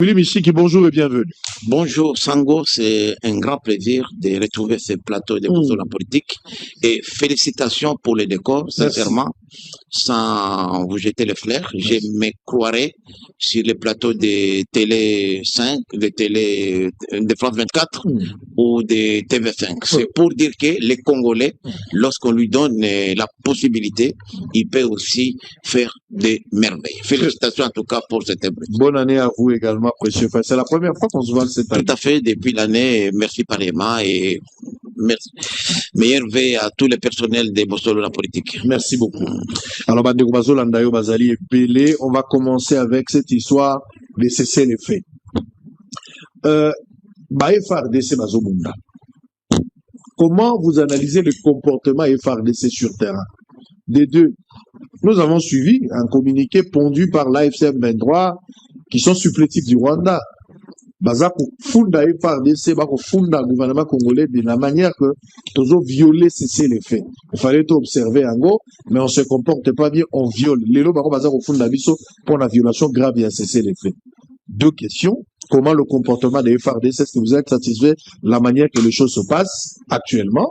Willy Michiki, bonjour et bienvenue. Bonjour Sango, c'est un grand plaisir de retrouver ce plateau de la politique et félicitations pour le décor, sincèrement, sans vous jeter les fleurs. Je me croirais sur le plateau de Télé 5, de France 24 ou de TV5. C'est pour dire que les Congolais, lorsqu'on lui donne la possibilité, il peut aussi faire des merveilles. Félicitations en tout cas pour cette œuvre. Bonne année à vous également, précieux. C'est la première fois qu'on se voit cette année. Tout à fait, depuis l'année, merci pareillement et merci. Meilleur vœu à tous les personnels de Bossolo la politique. Merci beaucoup. Alors, Bandeko Bazola Ndayo Bazali et Pelé, on va commencer avec cette histoire de cesser les faits. FARDC Bazobunda. Comment vous analysez le comportement FARDC sur terrain? Des deux, nous avons suivi un communiqué pondu par l'AFCM 23 qui sont supplétifs du Rwanda. Bazako funda FARDC, bako funda gouvernement congolais de la manière que tous ont violé cesser les faits. Il fallait tout observer en gros, mais on se comporte pas bien, on viole. Les lots bako bazako funda biso pour la violation grave et à cesser les faits. Deux questions. Comment le comportement des FARDC, est-ce que vous êtes satisfait de la manière que les choses se passent actuellement?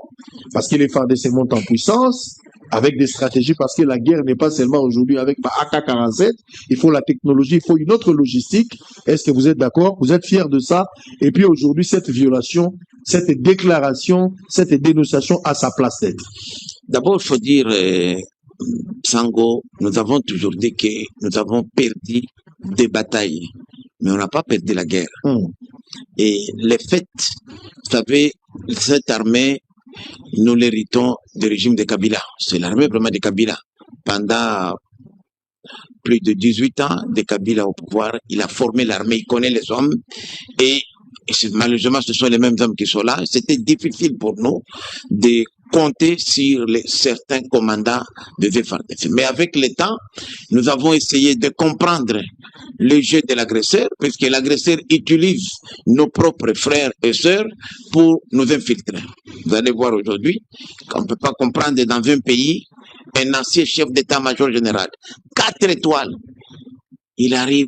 Parce que les FARDC montent en puissance, avec des stratégies, parce que la guerre n'est pas seulement aujourd'hui avec AK-47, il faut la technologie, il faut une autre logistique. Est-ce que vous êtes d'accord? Vous êtes fiers de ça? Et puis aujourd'hui, cette violation, cette déclaration, cette dénonciation a sa place d'être. D'abord, il faut dire, Sango, nous avons toujours dit que nous avons perdu des batailles, mais on n'a pas perdu la guerre. Et les faits, vous savez, cette armée, nous l'héritons du régime de Kabila. C'est l'armée vraiment de Kabila. Pendant plus de 18 ans de Kabila au pouvoir, il a formé l'armée, il connaît les hommes et malheureusement ce sont les mêmes hommes qui sont là. C'était difficile pour nous de compter sur certains commandants de FARDC. Mais avec le temps, nous avons essayé de comprendre le jeu de l'agresseur, puisque l'agresseur utilise nos propres frères et sœurs pour nous infiltrer. Vous allez voir aujourd'hui qu'on ne peut pas comprendre dans un pays un ancien chef d'état-major général, 4 étoiles. Il arrive,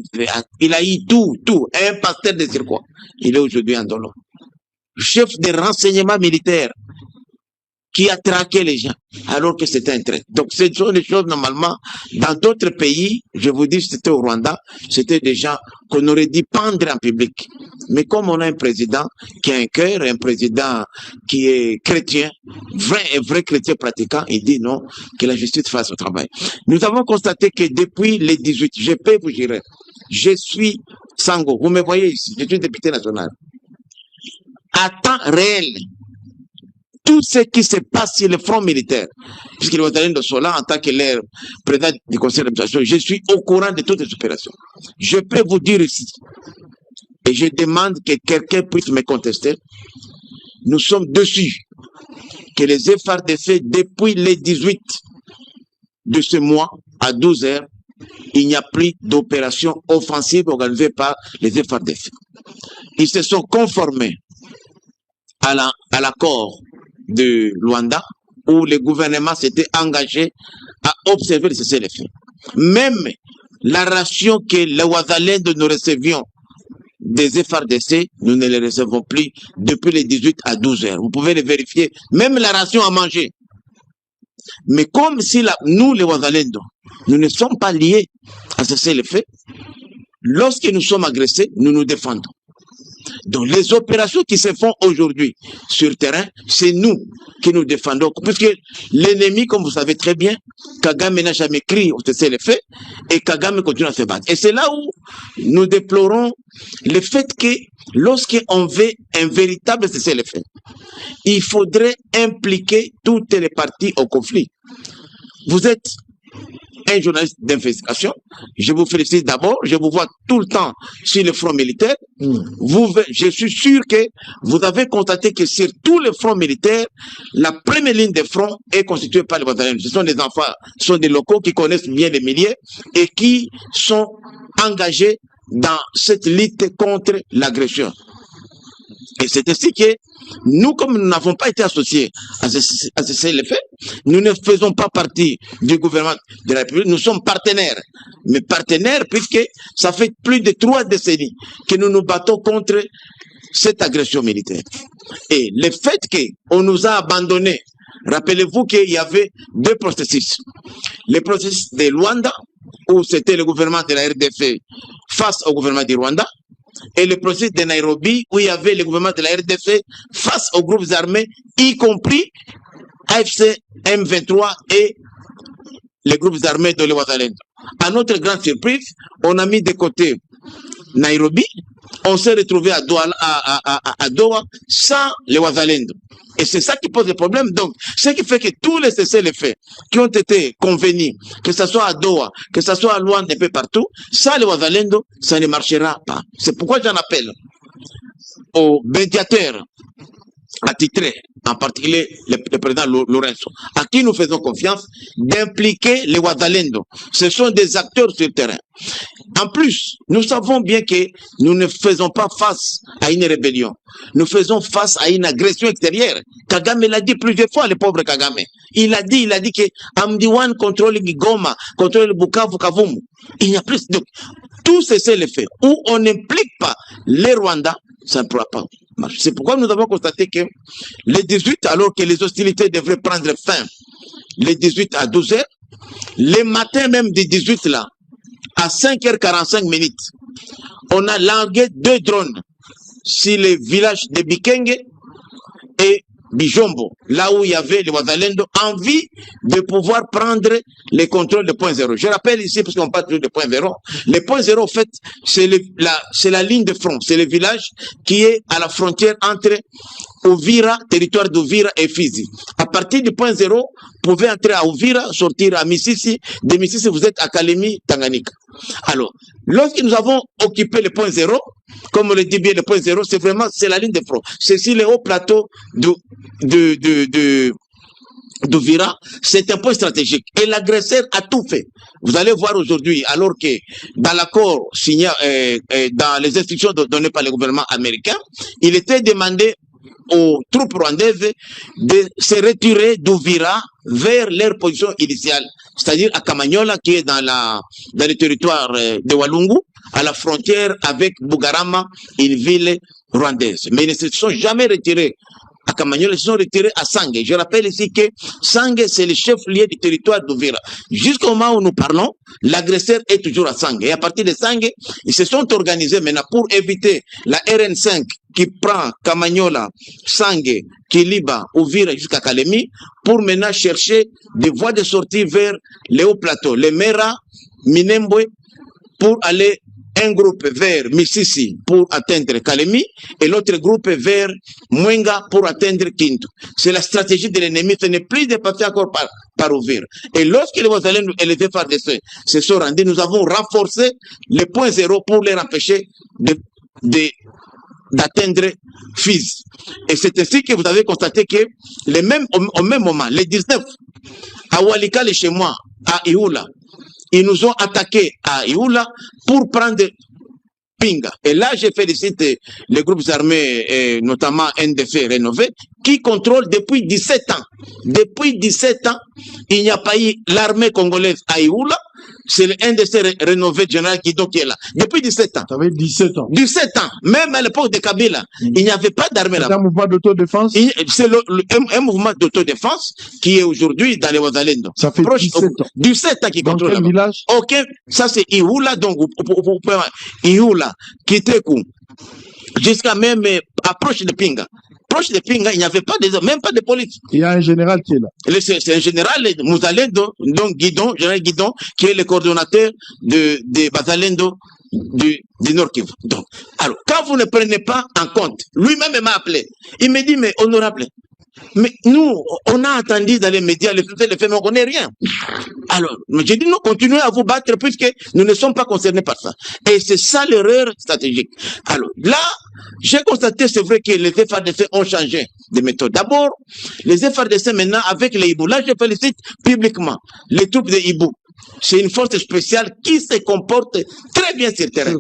il a eu tout, un pasteur de circuit. Il est aujourd'hui en Dolo. Chef de renseignement militaire qui a traqué les gens, alors que c'était un traître. Donc, ce sont des choses, normalement, dans d'autres pays, je vous dis, c'était au Rwanda, c'était des gens qu'on aurait dit pendre en public. Mais comme on a un président qui a un cœur, un président qui est chrétien, vrai chrétien pratiquant, il dit non, que la justice fasse son travail. Nous avons constaté que depuis les 18, je peux vous dire, je suis Sango, vous me voyez ici, je suis député national. À temps réel, tout ce qui se passe sur le front militaire, puisqu'il va donner de cela en tant que leur président du conseil d'administration, je suis au courant de toutes les opérations. Je peux vous dire ici, et je demande que quelqu'un puisse me contester, nous sommes dessus, que les FARDC, depuis les 18 de ce mois à 12 heures, il n'y a plus d'opération offensive organisée par les FARDC. Ils se sont conformés à l'accord de Luanda, où le gouvernement s'était engagé à observer le cessez-le-feu. Même la ration que les Ouazalais nous recevions des FARDC, nous ne les recevons plus depuis les 18 à 12 heures. Vous pouvez les vérifier. Même la ration à manger. Mais comme si nous, les Ouazalais, nous ne sommes pas liés à cessez-le-feu, lorsque nous sommes agressés, nous nous défendons. Donc les opérations qui se font aujourd'hui sur terrain, c'est nous qui nous défendons. Puisque l'ennemi, comme vous savez très bien, Kagame n'a jamais crié au cessez-le-feu et Kagame continue à se battre. Et c'est là où nous déplorons le fait que lorsqu'on veut un véritable cessez-le-feu, il faudrait impliquer toutes les parties au conflit. Vous êtes un journaliste d'investigation, je vous félicite d'abord, je vous vois tout le temps sur le front militaire. Je suis sûr que vous avez constaté que sur tous les fronts militaires, la première ligne de front est constituée par les bataillons. Ce sont des enfants, ce sont des locaux qui connaissent bien les milieux et qui sont engagés dans cette lutte contre l'agression. Et c'est ainsi que nous, comme nous n'avons pas été associés à ce CLF, nous ne faisons pas partie du gouvernement de la République, nous sommes partenaires. Mais partenaires puisque ça fait plus de 3 décennies que nous nous battons contre cette agression militaire. Et le fait qu'on nous a abandonnés, rappelez-vous qu'il y avait 2 processus. Le processus de Luanda, où c'était le gouvernement de la RDC face au gouvernement du Rwanda, et le processus de Nairobi, où il y avait le gouvernement de la RDC face aux groupes armés, y compris AFC M23 et les groupes armés de l'Ouazalendo. À notre grande surprise, on a mis de côté Nairobi, on s'est retrouvé à Doha sans les Ouazalendo. Et c'est ça qui pose le problème. Donc, ce qui fait que tous les cessez-le-feu qui ont été convenus, que ce soit à Doha, que ce soit à Luanda, un peu partout, sans les Ouazalendo, ça ne marchera pas. C'est pourquoi j'en appelle aux médiateurs attitrés, en particulier le président Lorenzo, à qui nous faisons confiance, d'impliquer les Ouazalendo. Ce sont des acteurs sur le terrain. En plus, nous savons bien que nous ne faisons pas face à une rébellion. Nous faisons face à une agression extérieure. Kagame l'a dit plusieurs fois, le pauvre Kagame. Il a dit que Amdiwan contrôle Goma, contrôle Bukavu, Kavumu. Il n'y a plus. Donc, tout ceci le fait. Où on n'implique pas les Rwandais, ça ne pourra pas marcher. C'est pourquoi nous avons constaté que les 18, alors que les hostilités devraient prendre fin, les 18 à 12h, les matins même des 18 là, à 5h45 minutes, on a largué 2 drones sur les villages de Bikenge et Bijombo, là où il y avait les Ouazalendo, envie de pouvoir prendre les contrôles de point zéro. Je rappelle ici, parce qu'on parle toujours de point zéro, le point zéro, en fait, c'est la ligne de front, c'est le village qui est à la frontière entre Uvira, territoire d'Uvira et Fizi. À partir du point zéro, vous pouvez entrer à Uvira, sortir à Misisi, de Misisi, vous êtes à Kalemi, Tanganyika. Alors, lorsque nous avons occupé le point zéro, comme on le dit bien, le point zéro, c'est vraiment, c'est la ligne de front. C'est sur le haut plateau d'Uvira, c'est un point stratégique. Et l'agresseur a tout fait. Vous allez voir aujourd'hui, alors que dans l'accord signé, dans les instructions données par le gouvernement américain, il était demandé aux troupes rwandaises de se retirer d'Uvira vers leur position initiale, c'est-à-dire à Kamanyola, qui est dans le territoire de Walungu, à la frontière avec Bugarama, une ville rwandaise. Mais ils ne se sont jamais retirés à Kamanyola, ils se sont retirés à Sange. Je rappelle ici que Sange, c'est le chef-lieu du territoire d'Uvira. Jusqu'au moment où nous parlons, l'agresseur est toujours à Sange. Et à partir de Sange, ils se sont organisés maintenant pour éviter la RN5 qui prend Kamanyola, Sange, Kiliba, Uvira jusqu'à Kalemi, pour maintenant chercher des voies de sortie vers les hauts plateaux, les Mera, Minembwe, pour aller un groupe vers Misisi pour atteindre Kalemi et l'autre groupe vers Mwenga pour atteindre Kintu. C'est la stratégie de l'ennemi, ce n'est plus dépassé encore par Uvira. Et lorsque les Ouazalendo et les FARDC se sont rendus, nous avons renforcé le point zéro pour les empêcher d'atteindre Fizi. Et c'est ainsi que vous avez constaté que au même moment, les 19, à Walikale chez moi, à Ioula, ils nous ont attaqués à Ioula pour prendre Pinga. Et là, je félicite les groupes armés, notamment NDF rénové, qui contrôlent depuis 17 ans. Depuis 17 ans, il n'y a pas eu l'armée congolaise à Ioula. C'est le NDC rénové général Guidon qui est là. Depuis 17 ans. Ça fait 17 ans. 17 ans. Même à l'époque de Kabila, il n'y avait pas d'armée là. C'est un mouvement d'autodéfense. C'est un mouvement d'autodéfense qui est aujourd'hui dans les Ouazalendo. Ça fait 17 ans. 17 ans qui contrôle quel village? Ok, ça c'est Ioula, donc Ioula, Kiteku, jusqu'à même approche de Pinga. Proche de Pinga, il n'y avait pas même pas de police. Il y a un général qui est là. C'est un général Mouzalendo, donc Guidon, général Guidon, qui est le coordonnateur de Bazalendo du Nord Kivu. Donc, alors, quand vous ne prenez pas en compte, lui-même m'a appelé. Il me dit, mais honorable, mais nous, on a entendu dans les médias les faits, mais on ne connaît rien. Alors, j'ai dit, non, continuez à vous battre puisque nous ne sommes pas concernés par ça. Et c'est ça l'erreur stratégique. Alors, là, j'ai constaté, c'est vrai que les FARDC ont changé de méthode. D'abord, les FARDC maintenant, avec les Hibou, là, je félicite publiquement les troupes de Hibou. c'est une force spéciale qui se comporte très bien sur le terrain.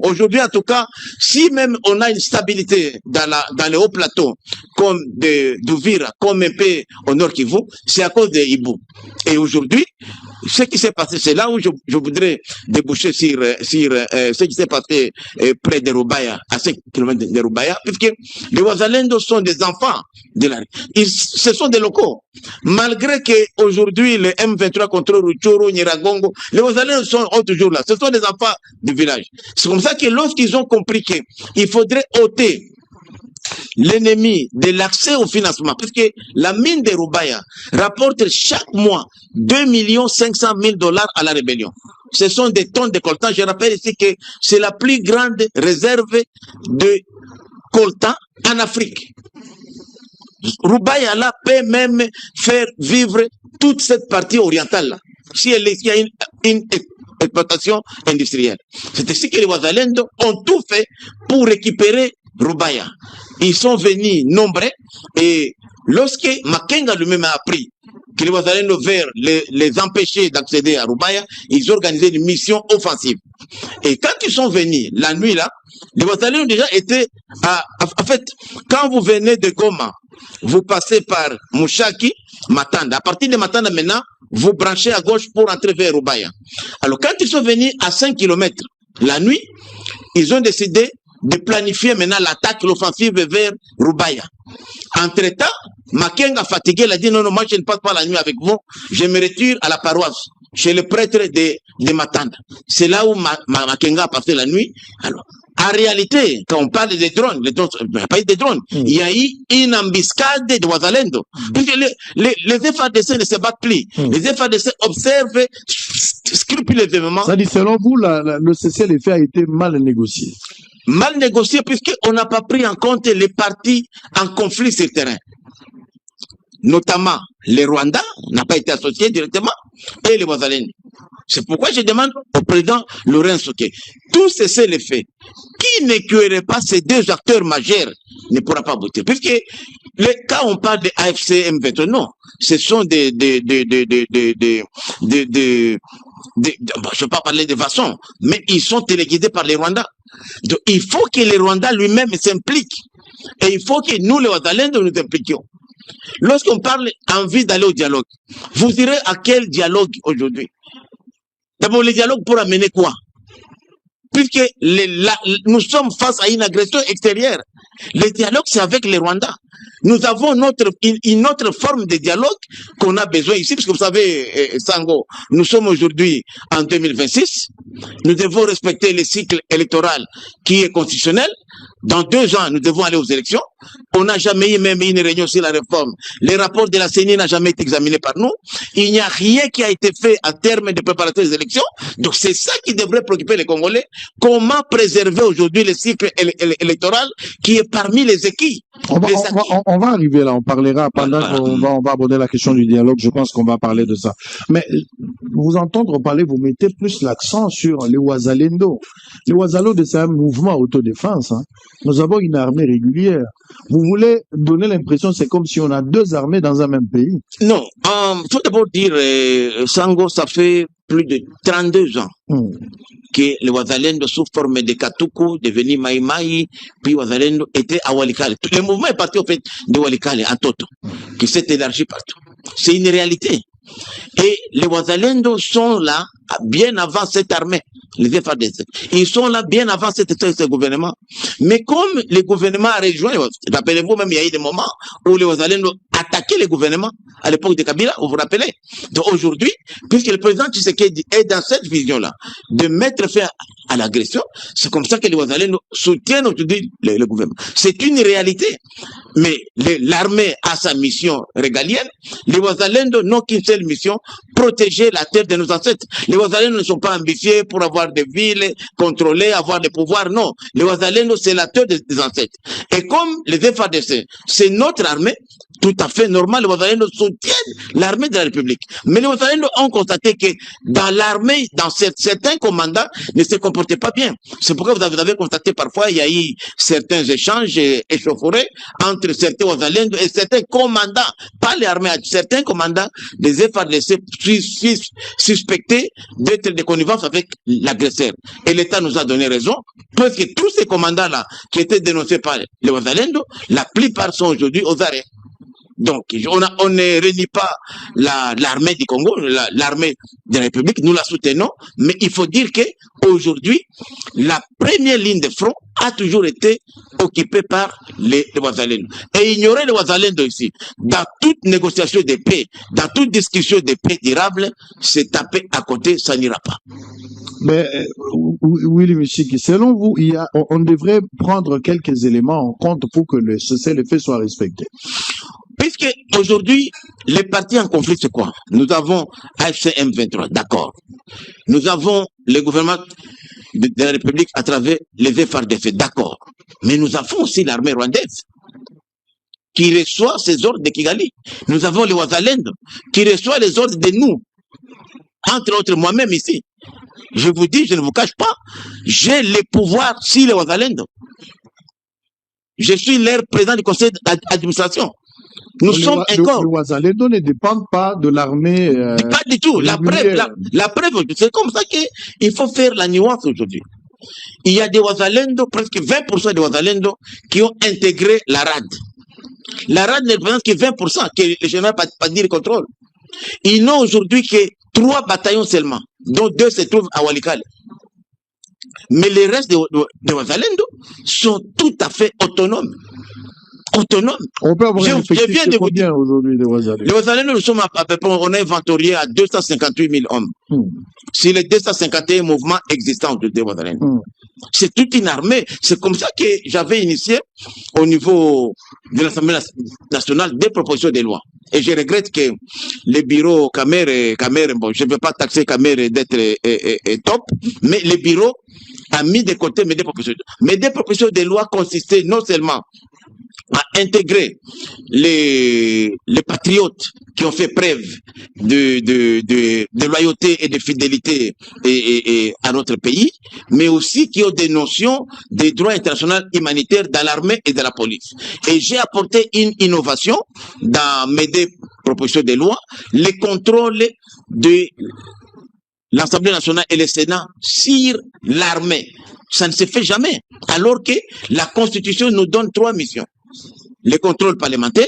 Aujourd'hui, en tout cas, si même on a une stabilité dans les hauts plateaux, comme d'Uvira, comme un peu au Nord Kivu, c'est à cause de Ibu. Et aujourd'hui, ce qui s'est passé, c'est là où je voudrais déboucher sur ce qui s'est passé près de Rubaya, à 5 km de Rubaya, puisque les Wazalendo sont des enfants de la rue. Ce sont des locaux. Malgré que aujourd'hui le M23 contrôle Ruchuru, Nyiragongo, les Wazalendo sont toujours là. Ce sont des enfants du village. C'est comme ça que lorsqu'ils ont compris qu'il faudrait ôter l'ennemi de l'accès au financement, puisque la mine de Rubaya rapporte chaque mois 2 500 000 $ à la rébellion. Ce sont des tonnes de coltan. Je rappelle ici que c'est la plus grande réserve de coltan en Afrique. Rubaya là peut même faire vivre toute cette partie orientale là, si il y a une exploitation industrielle. C'est ainsi que les Wazalendo ont tout fait pour récupérer Rubaya. Ils sont venus nombreux et lorsque Makenga lui-même a appris que les Wazalendo veulent les empêcher d'accéder à Rubaya, ils ont organisé une mission offensive. Et quand ils sont venus la nuit là, les Wazalendo déjà étaient en fait, quand vous venez de Goma, vous passez par Mushaki, Matanda. À partir de Matanda maintenant, vous branchez à gauche pour entrer vers Rubaya. Alors quand ils sont venus à 5 km la nuit, ils ont décidé de planifier maintenant l'attaque, l'offensive vers Rubaya. Entre-temps, Makenga fatigué, il a dit non, moi je ne passe pas la nuit avec vous, je me retire à la paroisse, chez le prêtre de Matanda. C'est là où Makenga a passé la nuit. Alors, en réalité, quand on parle des drones, il n'y a pas eu de drones, il y a eu une embuscade de Wazalendo. Les FARDC ne se battent plus. Les FARDC observent scrupuleusement. Ça dit, selon vous, le cessez-le-feu a été mal négocié. Mal négocié puisqu'on n'a pas pris en compte les partis en conflit sur le terrain. Notamment, les Rwandais n'ont pas été associés directement et les Wazalendo. C'est pourquoi je demande au président Laurent Soké, tout cessez-le-feu qui n'écueillerait pas ces deux acteurs majeurs ne pourra pas voter. Puisque quand on parle de AFC M23, non, ce sont je ne vais pas parler de façon, mais ils sont téléguidés par les Rwandais. Donc, il faut que les Rwandais lui-même s'impliquent. Et il faut que nous, les Wazalendo, nous impliquions. Lorsqu'on parle envie d'aller au dialogue, vous direz à quel dialogue aujourd'hui? D'abord, le dialogue pour amener quoi? Puisque nous sommes face à une agression extérieure. Le dialogue, c'est avec les Rwandais. Nous avons une autre forme de dialogue qu'on a besoin ici, parce que vous savez, Sango, nous sommes aujourd'hui en 2026. Nous devons respecter le cycle électoral qui est constitutionnel. Dans 2 ans, nous devons aller aux élections. On n'a jamais eu même une réunion sur la réforme. Les rapports de la CENI n'ont jamais été examinés par nous. Il n'y a rien qui a été fait en termes de préparation des élections. Donc c'est ça qui devrait préoccuper les Congolais. Comment préserver aujourd'hui le cycle électoral qui est parmi les acquis. On va arriver là, on parlera pendant qu'on va aborder la question du dialogue, je pense qu'on va parler de ça. Mais vous entendre parler, vous mettez plus l'accent sur les Wazalendo. Les Wazalendo, c'est un mouvement autodéfense. Hein. Nous avons une armée régulière. Vous voulez donner l'impression, c'est comme si on a 2 armées dans un même pays? Non, faut d'abord dire, Sango, ça fait plus de 32 ans que les Wazalendo sous forme de Katuku, devenu Mai Mai, puis Wazalendo était à Walikale. Le mouvement est parti au fait de Walikale à Toto, qui s'est élargi partout. C'est une réalité. Et les Wazalendo sont là bien avant cette armée, les FARDC. Ils sont là bien avant ce gouvernement. Mais comme le gouvernement a rejoint, rappelez-vous même, il y a eu des moments où les Wazalendo attaquaient le gouvernement à l'époque de Kabila, vous vous rappelez? Donc aujourd'hui, puisque le président Tshisekedi est dans cette vision-là, de mettre fin à l'agression, c'est comme ça que les Wazalendo soutiennent aujourd'hui le gouvernement. C'est une réalité. Mais l'armée a sa mission régalienne. Les Wazalendo n'ont qu'une seule mission, protéger la terre de nos ancêtres. Les Wazalendo ne sont pas ambitieux pour avoir des villes, contrôler, avoir des pouvoirs. Non. Les Wazalendo, c'est la terre des ancêtres. Et comme les FARDC, c'est notre armée, tout à fait normal, les Ouazalendo soutiennent l'armée de la République. Mais les Ouazalendo ont constaté que dans l'armée, dans certains commandants ne se comportaient pas bien. C'est pourquoi vous avez constaté parfois, il y a eu certains échanges échauffourés entre certains Ouazalendo et certains commandants, pas les armées, certains commandants des FARDC suspectés d'être de connivence avec l'agresseur. Et l'État nous a donné raison, parce que tous ces commandants-là qui étaient dénoncés par les Ouazalendo, la plupart sont aujourd'hui aux arrêts. Donc, on ne renie pas l'armée du Congo, l'armée de la République, nous la soutenons, mais il faut dire qu'aujourd'hui, la première ligne de front a toujours été occupée par les Ouazalendo. Et ignorer les Ouazalendo ici, dans toute négociation de paix, dans toute discussion de paix durable, c'est taper à côté, ça n'ira pas. Mais, Willy Michiki, selon vous, on devrait prendre quelques éléments en compte pour que le cessez-le-feu soit respecté. Puisque aujourd'hui, les partis en conflit, c'est quoi? Nous avons AFC M23, d'accord. Nous avons le gouvernement de la République à travers les FARDC, d'accord. Mais nous avons aussi l'armée rwandaise qui reçoit ses ordres de Kigali. Nous avons les Ouazalendo qui reçoit les ordres de nous. Entre autres, moi-même ici. Je vous dis, je ne vous cache pas, j'ai les pouvoirs sur les Ouazalendo. Je suis leur président du conseil d'administration. Nous sommes un corps. Les Ouazalendo ne dépendent pas de l'armée. Pas du tout. La preuve, c'est comme ça qu'il faut faire la nuance aujourd'hui. Il y a des Ouazalendo, presque 20% des Ouazalendo, qui ont intégré la RAD. La RAD ne représente que 20%, que le général pas dire contrôle. Ils n'ont aujourd'hui que 3 bataillons seulement, dont 2 se trouvent à Walikale. Mais les restes des Ouazalendo sont tout à fait autonomes. On peut avoir un effectif de combien aujourd'hui de Ouazalendo? Les Ouazalendo, nous sommes à peu près, on est inventorié à 258 000 hommes. Sur les 251 mouvements existants de Ouazalendo. C'est toute une armée. C'est comme ça que j'avais initié au niveau de l'Assemblée nationale des propositions de loi. Et je regrette que les bureaux Kamer, bon, je ne veux pas taxer Kamer d'être top, mais les bureaux a mis de côté mes 2 propositions. Mes 2 propositions de loi consistaient non seulement à intégrer les patriotes qui ont fait preuve de loyauté et de fidélité à notre pays, mais aussi qui ont des notions des droits internationaux humanitaires dans l'armée et dans la police. Et j'ai apporté une innovation dans mes 2 propositions de loi, les contrôles de l'Assemblée nationale et le Sénat sur l'armée. Ça ne se fait jamais, alors que la Constitution nous donne 3 missions. Le contrôle parlementaire,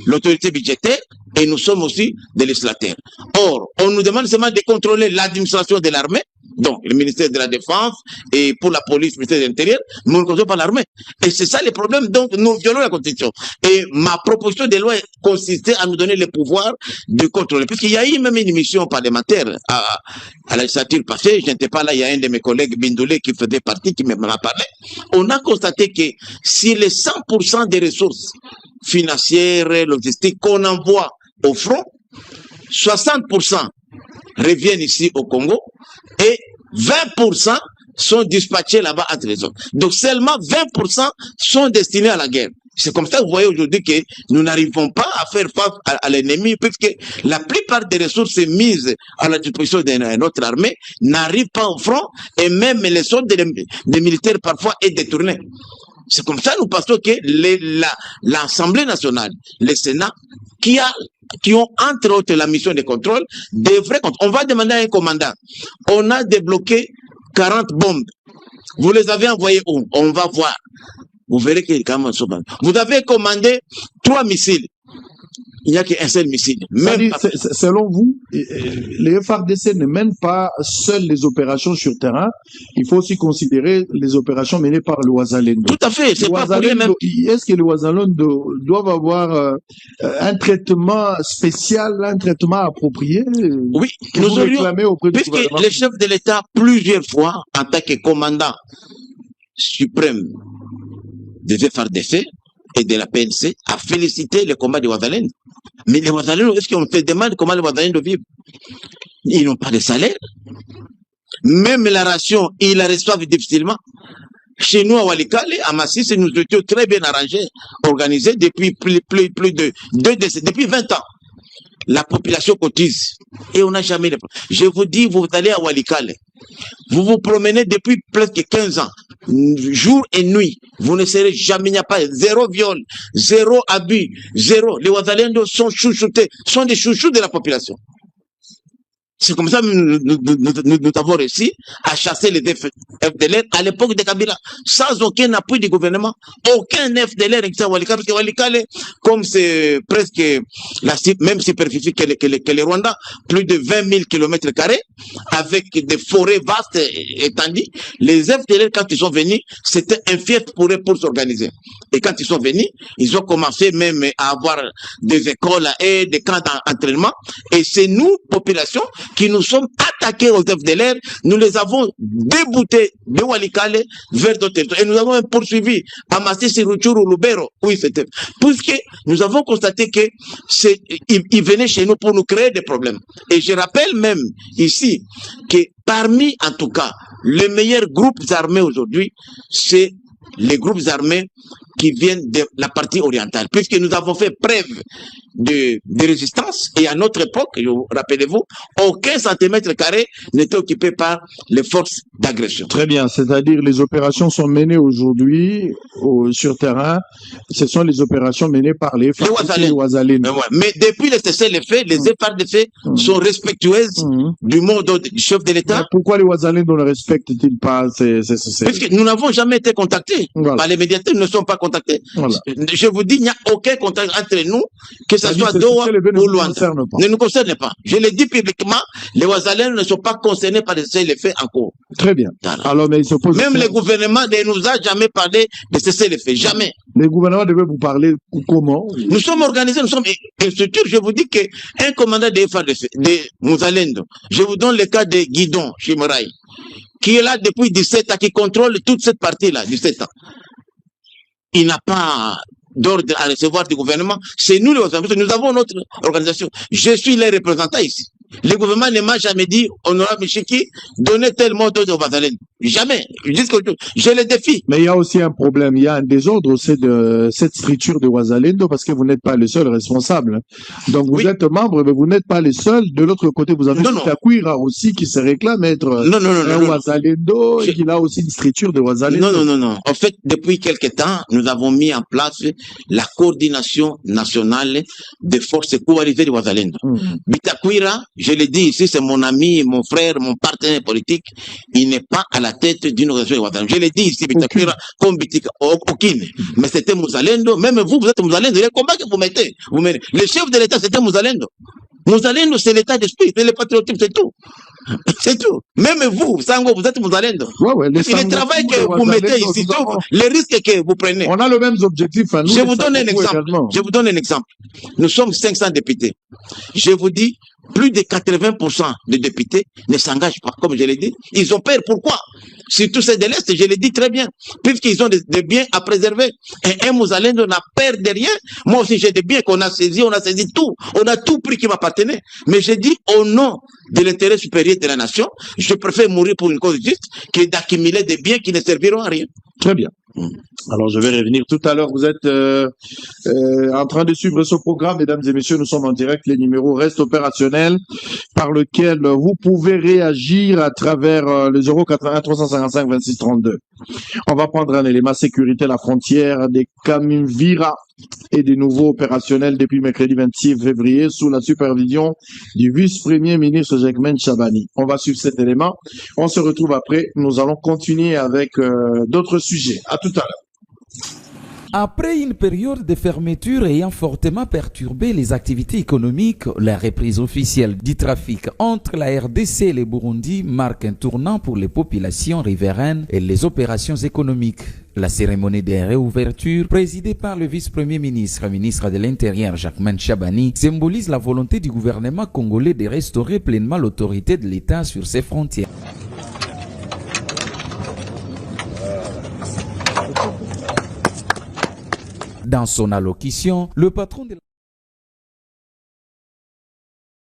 l'autorité budgétaire, et nous sommes aussi des législateurs. Or, on nous demande seulement de contrôler l'administration de l'armée, donc le ministère de la Défense, et pour la police, le ministère de l'Intérieur, mais on ne contrôle pas l'armée. Et c'est ça le problème, donc nous violons la Constitution. Et ma proposition de loi consistait à nous donner le pouvoir de contrôler. Puisqu'il y a eu même une mission parlementaire à la législature passée, je n'étais pas là, il y a un de mes collègues, Bindoulé, qui faisait partie, qui m'en a parlé. On a constaté que si les 100% des ressources financières, logistiques qu'on envoie au front, 60% reviennent ici au Congo et 20% sont dispatchés là-bas entre les autres. Donc seulement 20% sont destinés à la guerre. C'est comme ça que vous voyez aujourd'hui que nous n'arrivons pas à faire face à l'ennemi, puisque la plupart des ressources mises à la disposition de notre armée n'arrivent pas au front, et même les soldes des militaires parfois est détourné. C'est comme ça que nous pensons que l'Assemblée nationale, le Sénat, qui ont entre autres la mission de contrôle, devraient... On va demander à un commandant. On a débloqué 40 bombes. Vous les avez envoyées où? On va voir. Vous verrez qu'il y a quand même un. Vous avez commandé 3 missiles. Il n'y a qu'un seul missile. Même selon vous, les FARDC ne mènent pas seuls les opérations sur terrain. Il faut aussi considérer les opérations menées par le Ouazalendo. Tout à fait. C'est pas pour les mêmes. Est-ce que le Ouazalendo doivent avoir un traitement spécial, un traitement approprié? Oui, nous aurions, puisque le chef de l'État, plusieurs fois, en tant que commandant suprême des FARDC et de la PNC, a félicité le combat des Ouazalendo. Mais les Ouazalendo, est-ce qu'on fait demande comment les Ouazalendo vivent? Ils n'ont pas de salaire. Même la ration, ils la reçoivent difficilement. Chez nous à Walikale, à Massis, nous étions très bien arrangés, organisés depuis plus de 2 décennies, depuis 20 ans. La population cotise et on n'a jamais de problème. Je vous dis, vous allez à Walikale, vous vous promenez depuis presque 15 ans, jour et nuit, vous ne serez jamais, il n'y a pas zéro viol, zéro abus, zéro. Les Ouazalendo sont chouchoutés, sont des chouchous de la population. C'est comme ça que nous avons réussi à chasser les FDLR à l'époque de Kabila, sans aucun appui du gouvernement. Aucun FDLR n'existe à Walikale, parce que Walikale, comme c'est presque la même superficie que les Rwanda, plus de 20 000 km², avec des forêts vastes étendues, les FDLR, quand ils sont venus, c'était un fief pour eux pour s'organiser. Et quand ils sont venus, ils ont commencé même à avoir des écoles et des camps d'entraînement. Et c'est nous, population, qui nous sommes attaqués aux FDLR, nous les avons déboutés de Walikale vers d'autres territoires. Et nous avons poursuivi à Masisi, Rutshuru, Lubero, oui, c'était. Puisque nous avons constaté que ils venaient chez nous pour nous créer des problèmes. Et je rappelle même ici que parmi, en tout cas, les meilleurs groupes armés aujourd'hui, c'est les groupes armés qui viennent de la partie orientale, puisque nous avons fait preuve de résistance, et à notre époque, rappelez-vous, aucun centimètre carré n'était occupé par les forces d'agression. Très bien, c'est-à-dire les opérations sont menées aujourd'hui sur terrain, ce sont les opérations menées par les Ouazalendo. Mais depuis le cessez-le-feu, les FARDC sont respectueuses du mot du chef de l'État. Pourquoi les Ouazalendo ne respectent-ils pas Puisque nous n'avons jamais été contactés par les médiateurs, nous ne sommes pas contactés. Voilà. Je vous dis, il n'y a aucun contact entre nous, que ce soit Doha ou Luanda. Ne nous concerne pas. Je l'ai dit publiquement, les Ouazalendo ne sont pas concernés par les faits en cours. Très bien. Alors, mais il se pose même le gouvernement ne nous a jamais parlé de cesser les faits. Jamais. Le gouvernement devait vous parler comment? Nous sommes organisés, nous sommes une structure. Je vous dis qu'un commandant des FARDC, de Mouzalendo, je vous donne le cas de Guidon Chimerai, qui est là depuis 17 ans, qui contrôle toute cette partie-là, 17 ans. Il n'a pas d'ordre à recevoir du gouvernement. C'est nous les organisateurs. Nous avons notre organisation. Je suis les représentants ici. Le gouvernement ne m'a jamais dit, honorable Michiki, donnez tel mot d'ordre au Ouazalendo. Jamais. Je le défie. Mais il y a aussi un problème. Il y a un désordre aussi de cette structure de Ouazalendo parce que vous n'êtes pas le seul responsable. Donc vous êtes membre, mais vous n'êtes pas les seuls. De l'autre côté, vous avez Takwira aussi qui se réclame être un Ouazalendo et qui a aussi une structure de Ouazalendo. Non. En fait, depuis quelque temps, nous avons mis en place la coordination nationale des forces coalisées de Ouazalendo. Bitakwira, je l'ai dit ici, c'est mon ami, mon frère, mon partenaire politique. Il n'est pas à la tête d'une organisation Ouazalendo. Je l'ai dit ici, Bitakwira, comme Bitika, aucune. Mais c'était Mouzalendo. Même vous êtes Mouzalendo. Les combats que vous mettez, le chef de l'État, c'était Mouzalendo. Mouzalendo, c'est l'état d'esprit, c'est le patriotisme, c'est tout. C'est tout. Même vous, Sango, vous êtes Mouzalendo. Le travail que vous mettez ici, les risques que vous prenez. On a le même objectif à nous. Je vous donne un exemple. Je vous donne un exemple. Nous sommes 500 députés. Je vous dis, plus de 80% des députés ne s'engagent pas, comme je l'ai dit. Ils ont peur. Pourquoi? Surtout ceux de l'Est, je l'ai dit très bien. Puisqu'ils ont des biens à préserver. Et un Mouzalendo n'a peur de rien. Moi aussi, j'ai des biens qu'on a saisis, on a saisi tout. On a tout pris qui m'appartenait. Mais j'ai dit, au nom de l'intérêt supérieur de la nation, je préfère mourir pour une cause juste que d'accumuler des biens qui ne serviront à rien. Très bien. Alors, je vais revenir tout à l'heure. Vous êtes en train de suivre ce programme, mesdames et messieurs. Nous sommes en direct. Les numéros restent opérationnels par lequel vous pouvez réagir à travers le 081 355 26 32. On va prendre un élément sécurité à la frontière des Kamimvira et des nouveaux opérationnels depuis mercredi 26 février sous la supervision du vice-premier ministre Jacquemain Chabani. On va suivre cet élément. On se retrouve après. Nous allons continuer avec d'autres sujets. À tout à l'heure. Après une période de fermeture ayant fortement perturbé les activités économiques, la reprise officielle du trafic entre la RDC et le Burundi marque un tournant pour les populations riveraines et les opérations économiques. La cérémonie de réouverture, présidée par le vice-premier ministre, ministre de l'Intérieur Jacquemain Chabani, symbolise la volonté du gouvernement congolais de restaurer pleinement l'autorité de l'État sur ses frontières. Dans son allocution, le patron de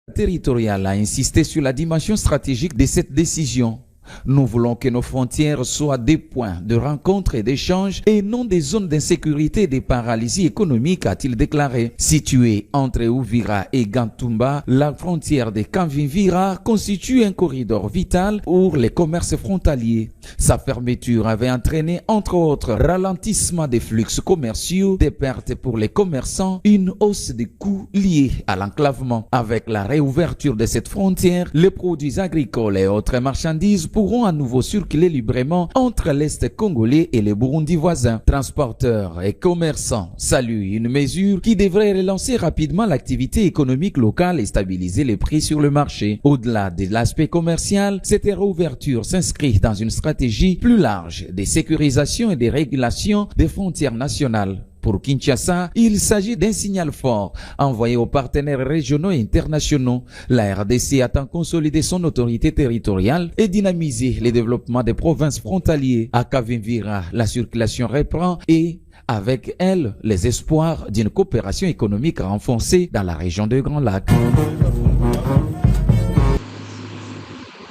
la territoriale a insisté sur la dimension stratégique de cette décision. Nous voulons que nos frontières soient des points de rencontre et d'échange et non des zones d'insécurité et de paralysie économique, a-t-il déclaré. Située entre Uvira et Gantumba, la frontière de Kavimvira constitue un corridor vital pour les commerces frontaliers. Sa fermeture avait entraîné, entre autres, ralentissement des flux commerciaux, des pertes pour les commerçants, une hausse des coûts liés à l'enclavement. Avec la réouverture de cette frontière, les produits agricoles et autres marchandises pourront à nouveau circuler librement entre l'Est congolais et les Burundi voisins. Transporteurs et commerçants saluent une mesure qui devrait relancer rapidement l'activité économique locale et stabiliser les prix sur le marché. Au-delà de l'aspect commercial, cette réouverture s'inscrit dans une stratégie plus large de sécurisation et de régulation des frontières nationales. Pour Kinshasa, il s'agit d'un signal fort envoyé aux partenaires régionaux et internationaux. La RDC attend consolider son autorité territoriale et dynamiser le développement des provinces frontalières. À Kavimvira, la circulation reprend et avec elle, les espoirs d'une coopération économique renforcée dans la région des Grands Lacs.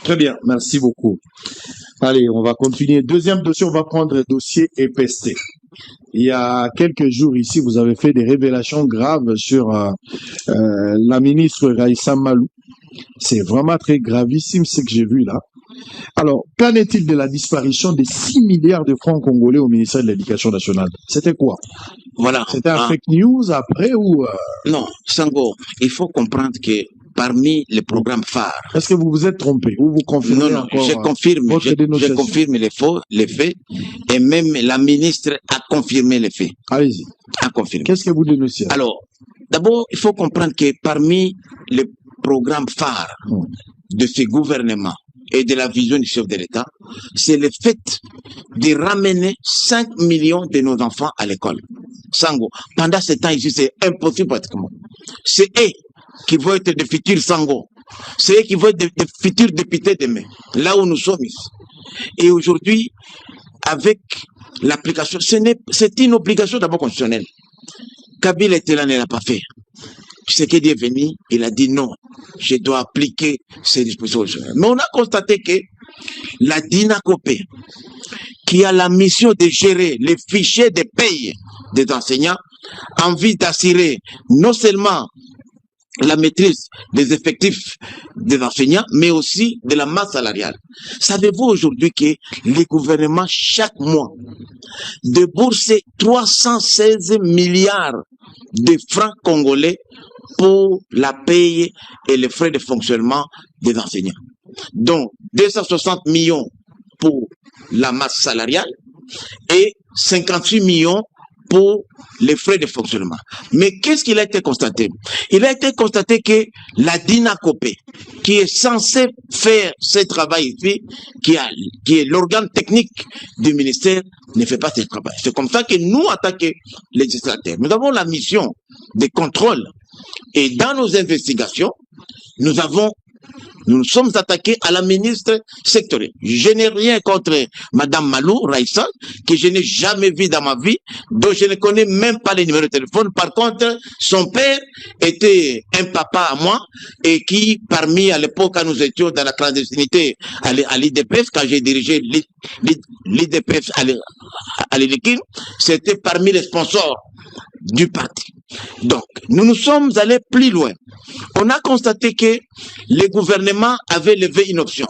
Très bien, merci beaucoup. Allez, on va continuer. Deuxième dossier, on va prendre le dossier EPST. Il y a quelques jours ici, vous avez fait des révélations graves sur la ministre Raissa Malou. C'est vraiment très gravissime ce que j'ai vu là. Alors, qu'en est-il de la disparition des 6 milliards de francs congolais au ministère de l'Éducation nationale? C'était quoi? Voilà. C'était un fake news après ou... Non, Sango, il faut comprendre que parmi les programmes phares... Est-ce que vous vous êtes trompé ou vous confirmez non, encore je confirme les faits et même la ministre a confirmé les faits. Allez-y. A confirmé. Qu'est-ce que vous dénoncez? Alors, d'abord, il faut comprendre que parmi les programmes phares de ce gouvernement et de la vision du chef de l'État, c'est le fait de ramener 5 millions de nos enfants à l'école. Sango, pendant ce temps ici, c'est impossible pratiquement. C'est eux qui vont être des futurs Sango. C'est eux qui vont être des futurs députés demain, là où nous sommes ici. Et aujourd'hui, avec l'application, c'est une obligation d'abord constitutionnelle. Kabila était là, ne l'a pas fait. Tshisekedi est venu, il a dit non, je dois appliquer ces dispositions. Mais on a constaté que la DINACOPE, qui a la mission de gérer les fichiers de paye des enseignants, a envie d'assurer non seulement la maîtrise des effectifs des enseignants, mais aussi de la masse salariale. Savez-vous aujourd'hui que les gouvernements, chaque mois, déboursent 316 milliards de francs congolais pour la paye et les frais de fonctionnement des enseignants. Donc, 260 millions pour la masse salariale et 58 millions pour les frais de fonctionnement. Mais qu'est-ce qu'il a été constaté? Il a été constaté que la DINACOPE, qui est censée faire ce travail ici, qui est l'organe technique du ministère, ne fait pas ce travail. C'est comme ça que nous, en tant que législateurs, nous avons la mission de contrôle. Et dans nos investigations, nous nous sommes attaqués à la ministre sectorielle. Je n'ai rien contre Madame Malou, Raissa, que je n'ai jamais vue dans ma vie, dont je ne connais même pas les numéros de téléphone. Par contre, son père était un papa à moi, et qui, parmi, à l'époque, quand nous étions dans la clandestinité à l'IDPF, quand j'ai dirigé l'IDPF à l'Ilikin, c'était parmi les sponsors du parti. Donc, nous nous sommes allés plus loin. On a constaté que le gouvernement avait levé une option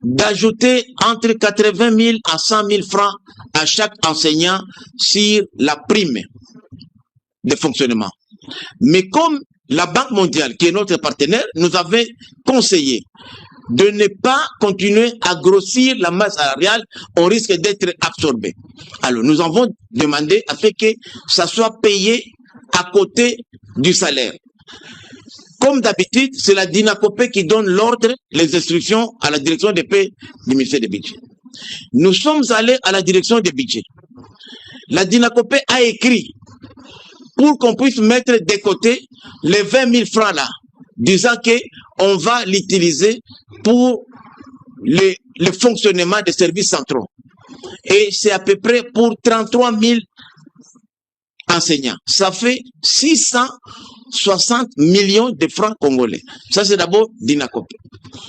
d'ajouter entre 80 000 à 100 000 francs à chaque enseignant sur la prime de fonctionnement. Mais comme la Banque mondiale, qui est notre partenaire, nous avait conseillé de ne pas continuer à grossir la masse salariale, on risque d'être absorbé. Alors, nous avons demandé à ce que ça soit payé à côté du salaire. Comme d'habitude, c'est la DINACOPE qui donne l'ordre, les instructions à la direction des paies du ministère des Budgets. Nous sommes allés à la direction des budgets. La DINACOPE a écrit pour qu'on puisse mettre de côté les 20 000 francs là, disant qu'on va l'utiliser pour le fonctionnement des services centraux. Et c'est à peu près pour 33 000 enseignants. Ça fait 660 millions de francs congolais. Ça, c'est d'abord Dinakopé.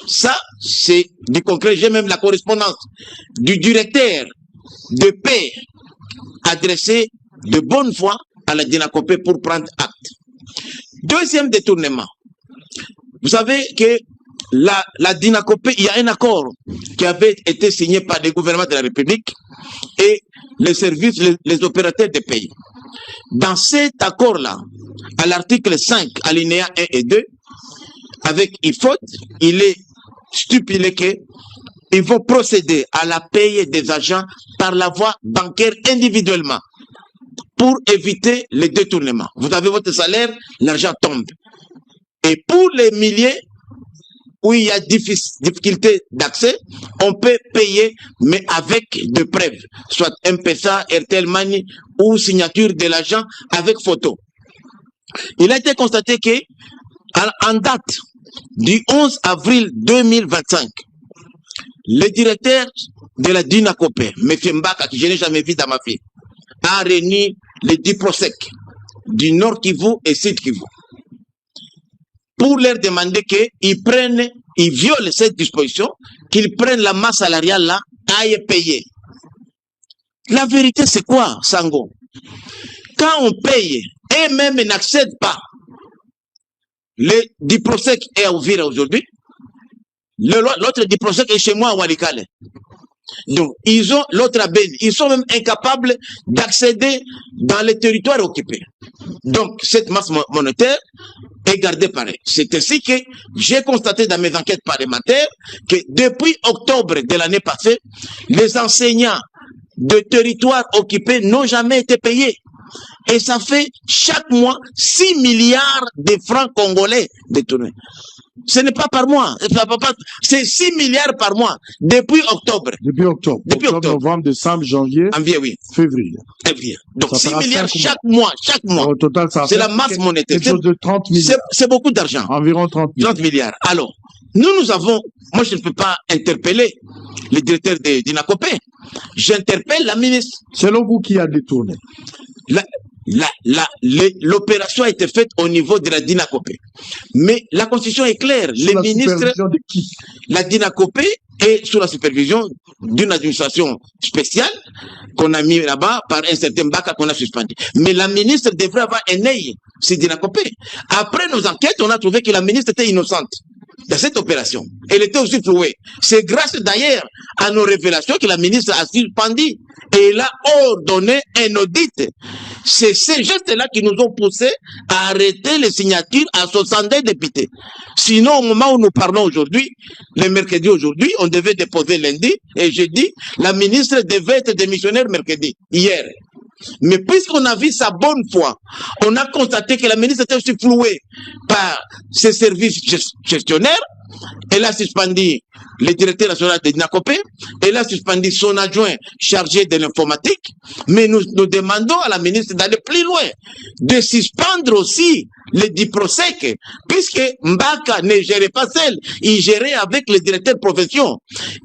Ça, c'est du concret. J'ai même la correspondance du directeur de paix adressé de bonne foi à la Dinakopé pour prendre acte. Deuxième détournement. Vous savez que la Dinakopé, il y a un accord qui avait été signé par le gouvernement de la République et les services, les opérateurs des pays. Dans cet accord-là, à l'article 5, alinéa 1 et 2, avec IFOD, il est stipulé qu'il faut procéder à la paye des agents par la voie bancaire individuellement pour éviter les détournements. Vous avez votre salaire, l'argent tombe. Et pour les milliers où il y a difficulté d'accès, on peut payer, mais avec de preuves, soit M-Pesa, Airtel Money ou signature de l'agent avec photo. Il a été constaté que, en date du 11 avril 2025, le directeur de la Dinakopé, M. Mbaka, que je n'ai jamais vu dans ma vie, a réuni les 10 PROSEC du Nord Kivu et Sud Kivu pour leur demander qu'ils prennent, ils violent cette disposition, qu'ils prennent la masse salariale là, aillent payer. La vérité, c'est quoi, Sango? Quand on paye et même n'accède pas, le Diprosec est à Ouvira aujourd'hui, l'autre Diprosec est chez moi à Walikale. Donc, ils ont l'autre à Beni. Ils sont même incapables d'accéder dans les territoires occupés. Donc, cette masse monétaire est gardée pareil. C'est ainsi que j'ai constaté dans mes enquêtes parlementaires que depuis octobre de l'année passée, les enseignants de territoires occupés n'ont jamais été payés. Et ça fait chaque mois 6 milliards de francs congolais détournés. Ce n'est pas par mois, c'est 6 milliards par mois depuis octobre. Depuis octobre. Novembre, décembre, janvier, oui. février. Donc ça 6 milliards chaque mois. Au total, ça c'est la masse monétaire. Quelque chose de 30 milliards. C'est beaucoup d'argent. Environ 30 milliards. 30 milliards. Alors, nous avons, moi je ne peux pas interpeller le directeur de Dinakopé. J'interpelle la ministre. Selon vous, qui a détourné? L'opération a été faite au niveau de la Dinakopé. Mais la constitution est claire. Les ministres, de qui? La Dinakopé est sous la supervision d'une administration spéciale qu'on a mis là-bas par un certain Mbaka qu'on a suspendu. Mais la ministre devrait avoir un œil sur Dinakopé. Après nos enquêtes, on a trouvé que la ministre était innocente dans cette opération. Elle était aussi flouée. C'est grâce d'ailleurs à nos révélations que la ministre a suspendu et elle a ordonné un audit. C'est ces gestes-là qui nous ont poussé à arrêter les signatures à 62 députés. Sinon, au moment où nous parlons aujourd'hui, le mercredi aujourd'hui, on devait déposer lundi et jeudi, la ministre devait être démissionnaire mercredi, hier. Mais puisqu'on a vu sa bonne foi, on a constaté que la ministre était aussi flouée par ses services gestionnaires. Elle a suspendu le directeur national de Dinakopé, elle a suspendu son adjoint chargé de l'informatique, mais nous demandons à la ministre d'aller plus loin, de suspendre aussi les Diprosec, puisque Mbaka ne gérait pas seul, il gérait avec le directeur de profession.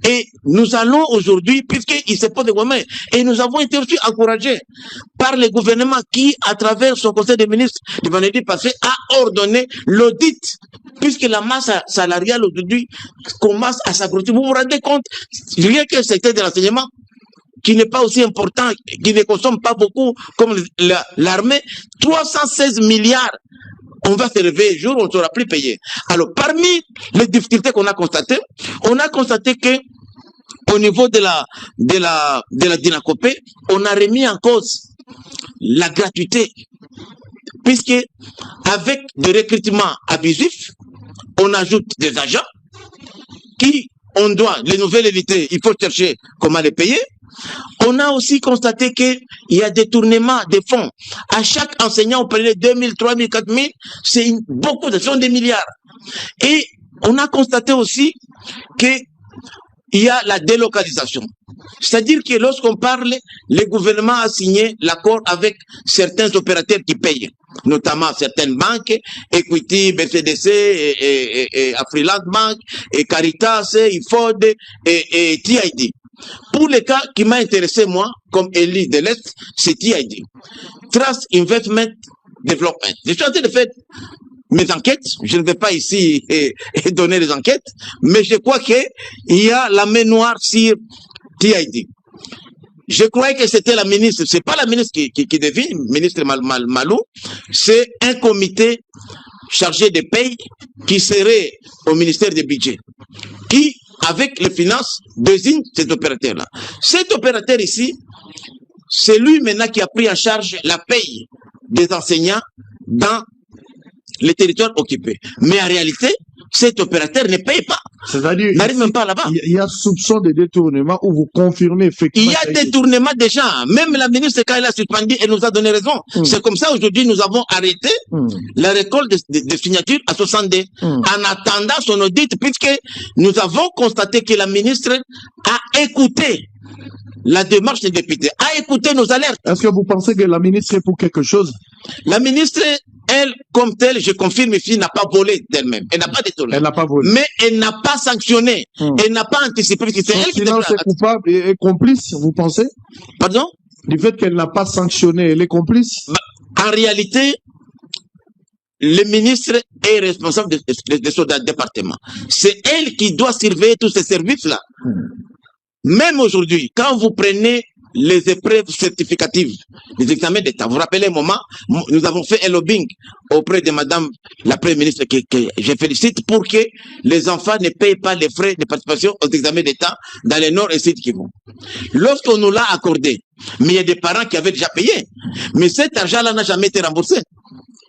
Et nous allons aujourd'hui, puisqu'il se pose des moments, et nous avons été aussi encouragés par le gouvernement qui, à travers son conseil des ministres du vendredi passé, a ordonné l'audit, puisque la masse salariale aujourd'hui commence à s'accroître. Vous vous rendez compte, rien que le secteur de l'enseignement, qui n'est pas aussi important, qui ne consomme pas beaucoup comme l'armée, 316 milliards. On va se réveiller un jour, on ne sera plus payé. Alors, parmi les difficultés qu'on a constatées, on a constaté que au niveau de la Dinakopé, on a remis en cause la gratuité, puisque avec des recrutements abusifs, on ajoute des agents qui, on doit, les nouvelles unités, il faut chercher comment les payer. On a aussi constaté qu'il y a détournement des fonds. À chaque enseignant, on prenait 2 000, 3 000, 4 000. C'est beaucoup, ce sont des milliards. Et on a constaté aussi qu'il y a la délocalisation. C'est-à-dire que lorsqu'on parle, le gouvernement a signé l'accord avec certains opérateurs qui payent, notamment certaines banques, Equity, BCDC, et Afriland Bank, et Caritas, IFOD, et TID. Pour le cas qui m'a intéressé, moi, comme élu de l'Est, c'est TID. Trust Investment Development. Je suis en train de faire mes enquêtes. Je ne vais pas ici donner les enquêtes, mais je crois qu'il y a la main noire sur TID. Je croyais que c'était la ministre, c'est pas la ministre qui devine, ministre Malou, c'est un comité chargé de paye qui serait au ministère des budgets, qui, avec les finances, désigne cet opérateur-là. Cet opérateur ici, c'est lui maintenant qui a pris en charge la paye des enseignants dans les territoires occupés. Mais en réalité, cet opérateur ne paye pas. C'est-à-dire, n'arrive même pas là-bas. Il y a soupçon de détournement où vous confirmez effectivement. Il y a détournement déjà. Même la ministre, quand elle a suspendu, elle nous a donné raison. C'est comme ça, aujourd'hui, nous avons arrêté la récolte de signatures à 62 en attendant son audit, puisque nous avons constaté que la ministre a écouté la démarche des députés, a écouté nos alertes. Est-ce que vous pensez que la ministre est pour quelque chose? La ministre, elle, comme telle, je confirme ici, n'a pas volé d'elle-même. Elle n'a pas détourné. Elle n'a pas volé. Mais elle n'a pas sanctionné. Elle n'a pas anticipé. C'est elle qui sinon, c'est coupable et complice, vous pensez? Pardon? Du fait qu'elle n'a pas sanctionné, elle est complice? En réalité, le ministre est responsable de son département. C'est elle qui doit surveiller tous ces services-là. Même aujourd'hui, quand vous prenez les épreuves certificatives, les examens d'État, vous vous rappelez un moment, nous avons fait un lobbying auprès de madame la première ministre que je félicite pour que les enfants ne payent pas les frais de participation aux examens d'État dans les Nord et Sud Kivu. Lorsqu'on nous l'a accordé, mais il y a des parents qui avaient déjà payé, mais cet argent-là n'a jamais été remboursé.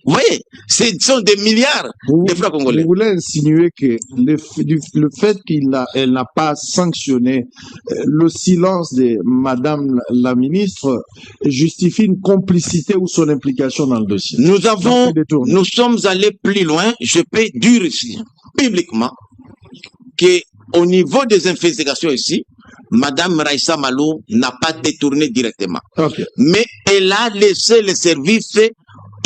Vous voyez, ce sont des milliards de francs congolais. Vous voulez insinuer que le fait qu'elle n'a pas sanctionné le silence de madame la ministre justifie une complicité ou son implication dans le dossier? Nous sommes allés plus loin. Je peux dire ici, publiquement, qu'au niveau des investigations ici, madame Raissa Malou n'a pas détourné directement. Okay. Mais elle a laissé les services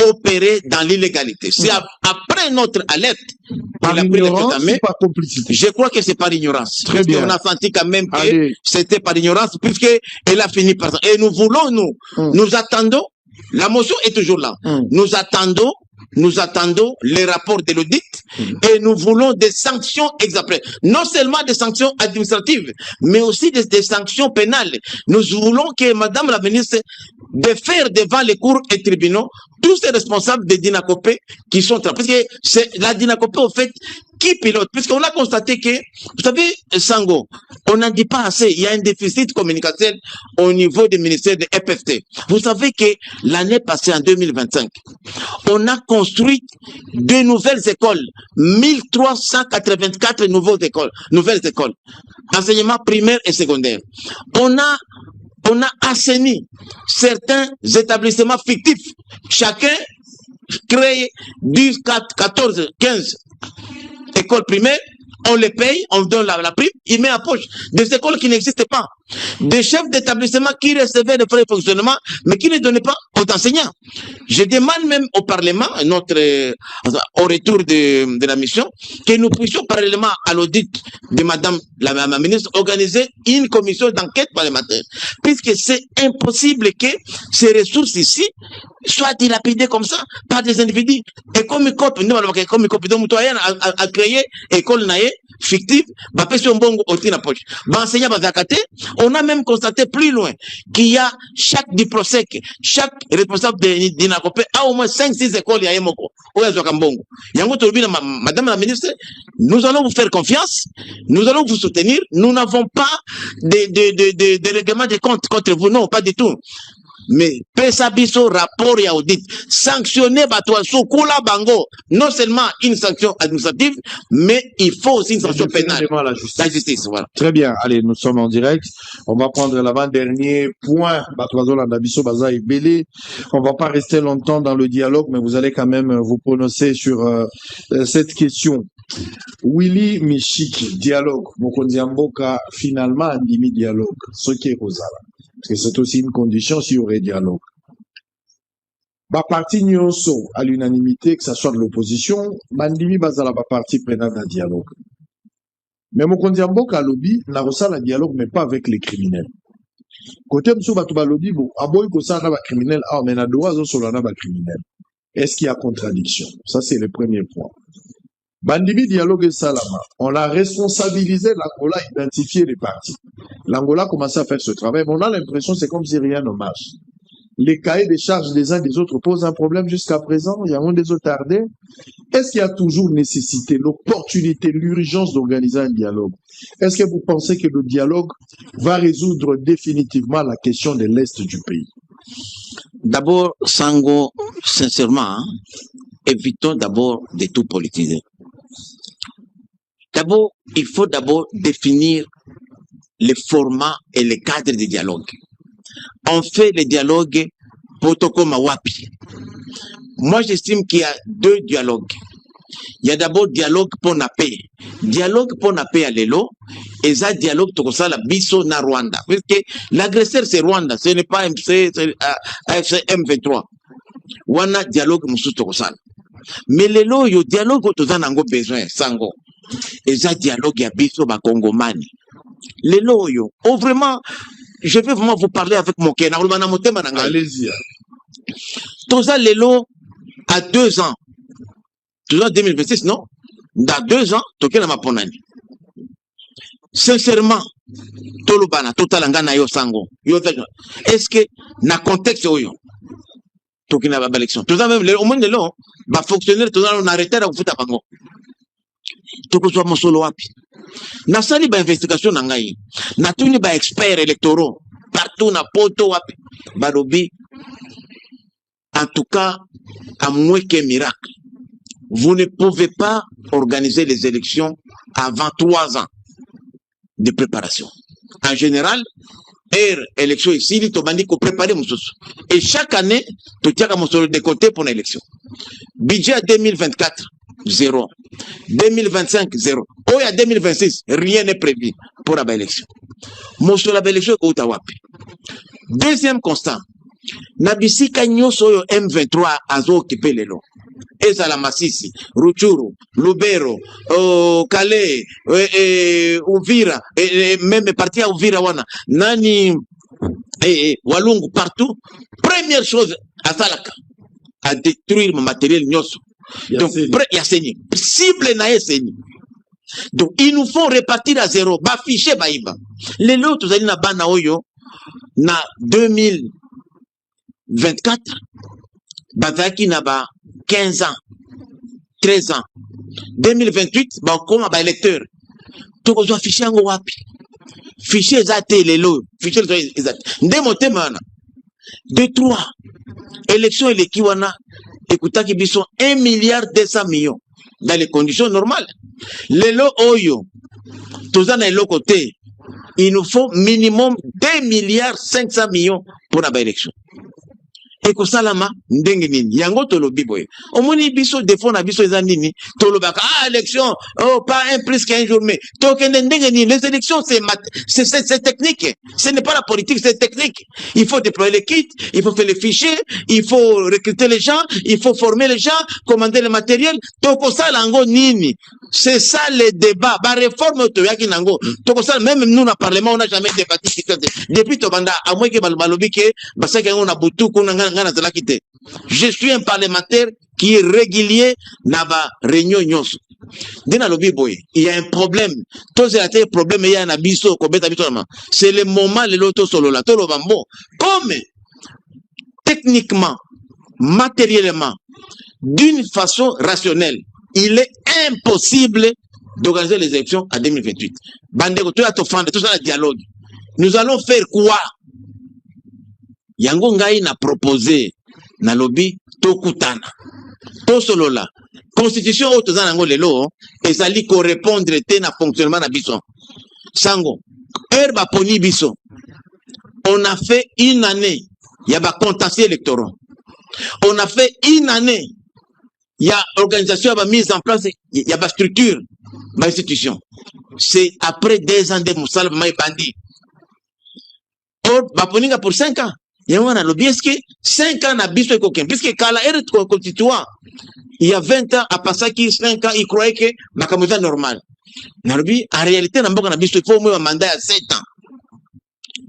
opérer dans l'illégalité. C'est après notre alerte, par ignorance ou par complicité? Je crois que c'est par ignorance. Très bien. On a senti quand même que c'était par ignorance, puisqu'elle a fini par ça. Et nous voulons, nous attendons, la motion est toujours là. Nous attendons les rapports de l'audit et nous voulons des sanctions exemplaires. Non seulement des sanctions administratives, mais aussi des sanctions pénales. Nous voulons que madame la ministre de faire devant les cours et tribunaux tous ces responsables de Dinakopé qui sont... Parce que c'est la Dinakopé, au fait, qui pilote. Puisqu'on a constaté que, vous savez, Sango, on n'en dit pas assez. Il y a un déficit communicationnel au niveau du ministère de FFT. Vous savez que l'année passée, en 2025, on a construit de nouvelles écoles. 1384 nouvelles écoles. Enseignement primaire et secondaire. On a assaini certains établissements fictifs. Chacun crée 10, 14, 15 écoles primaires. On les paye, on donne la prime, il met à poche. Des écoles qui n'existent pas. Des chefs d'établissement qui recevaient des frais de fonctionnement, mais qui ne donnaient pas aux enseignants. Je demande même au Parlement, au retour de la mission, que nous puissions, parallèlement à l'audit de madame la ministre, organiser une commission d'enquête parlementaire. Puisque c'est impossible que ces ressources ici soient dilapidées comme ça par des individus. Et comme il copie, nous, comme il copie, donc, à créer école naïe, fictive, on a même constaté plus loin qu'il y a chaque diplosec, chaque responsable de d'Inakopé a au moins 5-6 écoles à Yemoko. Madame la ministre, nous allons vous faire confiance, nous allons vous soutenir, nous n'avons pas de règlement de compte contre vous, non, pas du tout. Mais Pesabiso rapport et audit sanctionner Batoasso Kula Bango, non seulement une sanction administrative, mais il faut aussi une sanction pénale. La justice, voilà. Très bien, allez, nous sommes en direct. On va prendre l'avant-dernier point. Batoasso Landabiso Baza et Belé. On va pas rester longtemps dans le dialogue, mais vous allez quand même vous prononcer sur cette question. Willy Michiki, dialogue. Mokondiamboka, finalement, Andimi dialogue. Ce qui est Rosala. Parce que c'est aussi une condition s'il y aurait dialogue. Ba parti nyonso à l'unanimité, que ce soit de l'opposition, Bandimi Bazala ba parti prenant un dialogue. Mais mon kondiamboka lobby n'a reçu le dialogue mais pas avec les criminels. Côté monsieur Batouba lobby bon aboy ko ça na ba criminel ah mais na doa zo solo na ba criminel. Est-ce qu'il y a contradiction? Ça c'est le premier point. Bandibi dialogue Salama, on a responsabilisé l'Angola, identifié les partis. L'Angola a commencé à faire ce travail, mais on a l'impression que c'est comme si rien ne marche. Les cahiers des charges des uns des autres posent un problème jusqu'à présent, il y a un des autres tardé. Est-ce qu'il y a toujours nécessité, l'opportunité, l'urgence d'organiser un dialogue? Est-ce que vous pensez que le dialogue va résoudre définitivement la question de l'Est du pays? D'abord, Sango, sincèrement, hein, évitons d'abord de tout politiser. D'abord, il faut d'abord définir les formats et les cadres du dialogue. On fait le dialogue Potoko Mawapi. Moi, j'estime qu'il y a deux dialogues. Il y a d'abord dialogue pour la paix. Dialogue pour la paix à l'élo, et ça dialogue tout ça la biso na Rwanda. Parce que l'agresseur c'est Rwanda, ce n'est pas MC, AFC M23. Wana dialogue musu tout ça. Mais l'élo yo dialogue tout ça n'ango besoin sango. Et ça dialogue ya biso ba Congomani. L'élo yo, oh vraiment, je vais vraiment vous parler avec mon cœur. Allez-y. Tout ça l'élo à 2 ans. Toujours 2026, non? Dans 2 ans, toke na maponani. Sincèrement, tolubana, totalangana yo sango. Est-ce que, na contexte oyo, toke na ba élection. Tout ça même, au moins de l'eau, ba fonctionnaire, tout ça, on arrêtait à vous foutre à bango. Toko soit mon solo wapi. Na sali ba investigation na ngai. Na tuni ba experts électoraux. Partout na poto wapi. Barobi. En tout cas, à moins qu'un miracle. Vous ne pouvez pas organiser les élections avant 3 ans de préparation. En général, élection ici, il faut préparer mon et chaque année, tu tiens mon de côté pour l'élection. Budget 2024, 0. 2025, 0. Oh, il y a 2026, rien n'est prévu pour la élection. Mon la élection est au Deuxième constat. Nabisika nyoso M23 azo occupé les lots. Ezala Masisi, Ruchuru, Lubero, Calais, Uvira, même parti à Uvira wana, Nani, Walungu, partout. Première chose à Salaka, à détruire mon matériel nyoso. Donc, il y a saigné. Cible n'a saigné. Donc, il nous faut repartir à 0. Ba fiché baïba. Les lots, tous allez na bana oyo, na 2024, bazaki na ba 15 ans, 13 ans. 2028, bah, comme un électeur. Tout le monde fichier en wapi. Fichier zate les lots. Fichier zate. Ndémoté mana. 2-3. Élection et l'équiwana. Écoutez qu'ils sont 1,2 milliard dans les conditions normales. Les lots oyo. Tous en les lots côté. Il nous faut minimum 2,5 milliards pour la élection. Et que salama ndenge nini yango tolobi boye omoni biso défaut na biso eza nini tolobaka élection oh pas un plus qu'un jour mais tokende ndenge nini les élections c'est technique, ce n'est pas la politique, c'est technique. Il faut déployer les kits, il faut faire les fichiers, il faut recruter les gens, il faut former les gens, commander le matériel. Toko sala ngo nini, c'est ça le débat. Ba réforme to yaki nango toko sala, même nous na parlement on n'a jamais débattu depuis tobanda à moins que balobi ke basaka ngo na butu kuna. Je suis un parlementaire qui est régulier dans la réunion. Il y a un problème. Problème, il y a un abisso. C'est le moment le loto solo la comme techniquement, matériellement, d'une façon rationnelle, il est impossible d'organiser les élections en 2028. Bandeko, tout ça, le dialogue. Nous allons faire quoi? Yango ngai na proposé na lobby tokutana to solo la constitution o tozana nango lelo ezali correspondre te na fonctionnement na biso sango ba poni biso. On a fait une année il y a ba contentieux électoraux, on a fait une année il y a organisation ba mise en place, il y a ba structure ba institution. C'est après 2 ans de Moussala Maï Bandi or ba poninga pour 5 ans. Il y a un lobby, est-ce que 5 ans n'a biso coquin, puisque quand la constituant, il y a 20 ans, à passer qui 5 ans, il croyait que ma caméra normale. Narubi, en réalité, il faut au moins un mandat à 7 ans.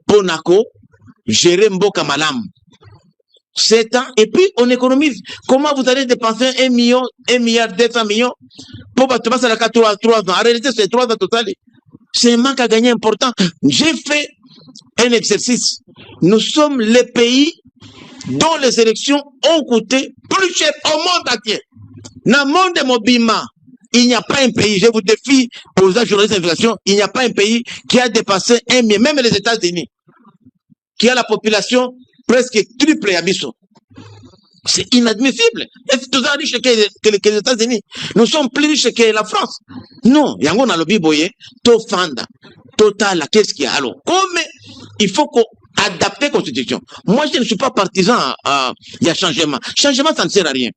Pour Nako, gérer Mboka Malam. 7 ans, et puis on économise. Comment vous allez dépenser 1 million, 1 milliard, 200 millions pour passer à 3 ans? En réalité, c'est 3 ans total. C'est un manque à gagner important. J'ai fait un exercice. Nous sommes les pays dont les élections ont coûté plus cher au monde entier. Dans le monde de Mobima, il n'y a pas un pays, je vous défie aux journalistes d'investigation, il n'y a pas un pays qui a dépassé 1 million, même les États-Unis, qui a la population presque triple à Bissau. C'est inadmissible. Est-ce que nous sommes riches que les États-Unis? Nous sommes plus riches que la France. Non, il y a un lobby boye, to fanda, total, qu'est-ce qu'il y a? Alors, comme il faut qu'on adapte la Constitution. Moi, je ne suis pas partisan, il y a changement. Changement, ça ne sert à rien.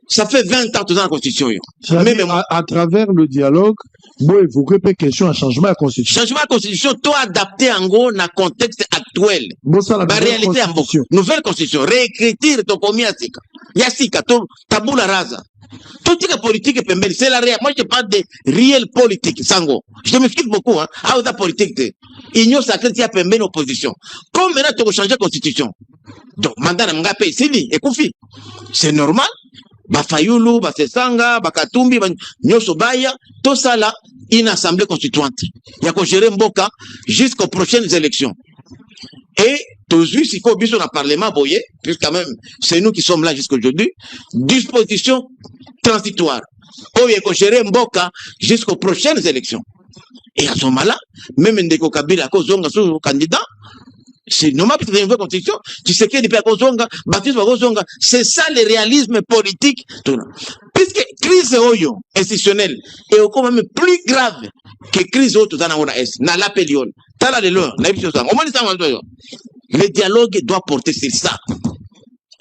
Ça fait 20 ans que nous avons la Constitution. Même à travers le dialogue, vous évoquez pas question à changement à la Constitution. Changement à la Constitution, tout adapté en gros dans le contexte actuel. Bon, ça, la réalité en beaucoup. Nouvelle Constitution, réécriture, ton commis à Sika. Yassika, tabou la rasa. Tout ce qui est politique, c'est la réalité. Moi, je parle de réelle politique, Sango. Je m'explique beaucoup, hein. Ah, la politique, il sacré qui a permis l'opposition. Comme maintenant, tu as changé la Constitution. Donc, mandat, m'gapé, ici, et Koufi. C'est normal. Bafayulu, Basesanga, Bakatumbi, Nyosobaya, tout ça là, une assemblée constituante. Il y a qu'on gérer Mboka jusqu'aux prochaines élections. Et, toujours, s'il faut bien sur le Parlement, boyer, puisque quand même, c'est nous qui sommes là jusqu'à aujourd'hui, disposition transitoire. Oh, il y a qu'on gérer Mboka jusqu'aux prochaines élections. Et à ce moment-là, même Ndeko Kabila, à cause de candidat, c'est normal parce que c'est une nouvelle constitution. Tu sais qu'il y a des Kozonga, c'est ça le réalisme politique. Puisque crise institutionnelle est quand même plus grave que crise dans la période. Le dialogue doit porter sur ça.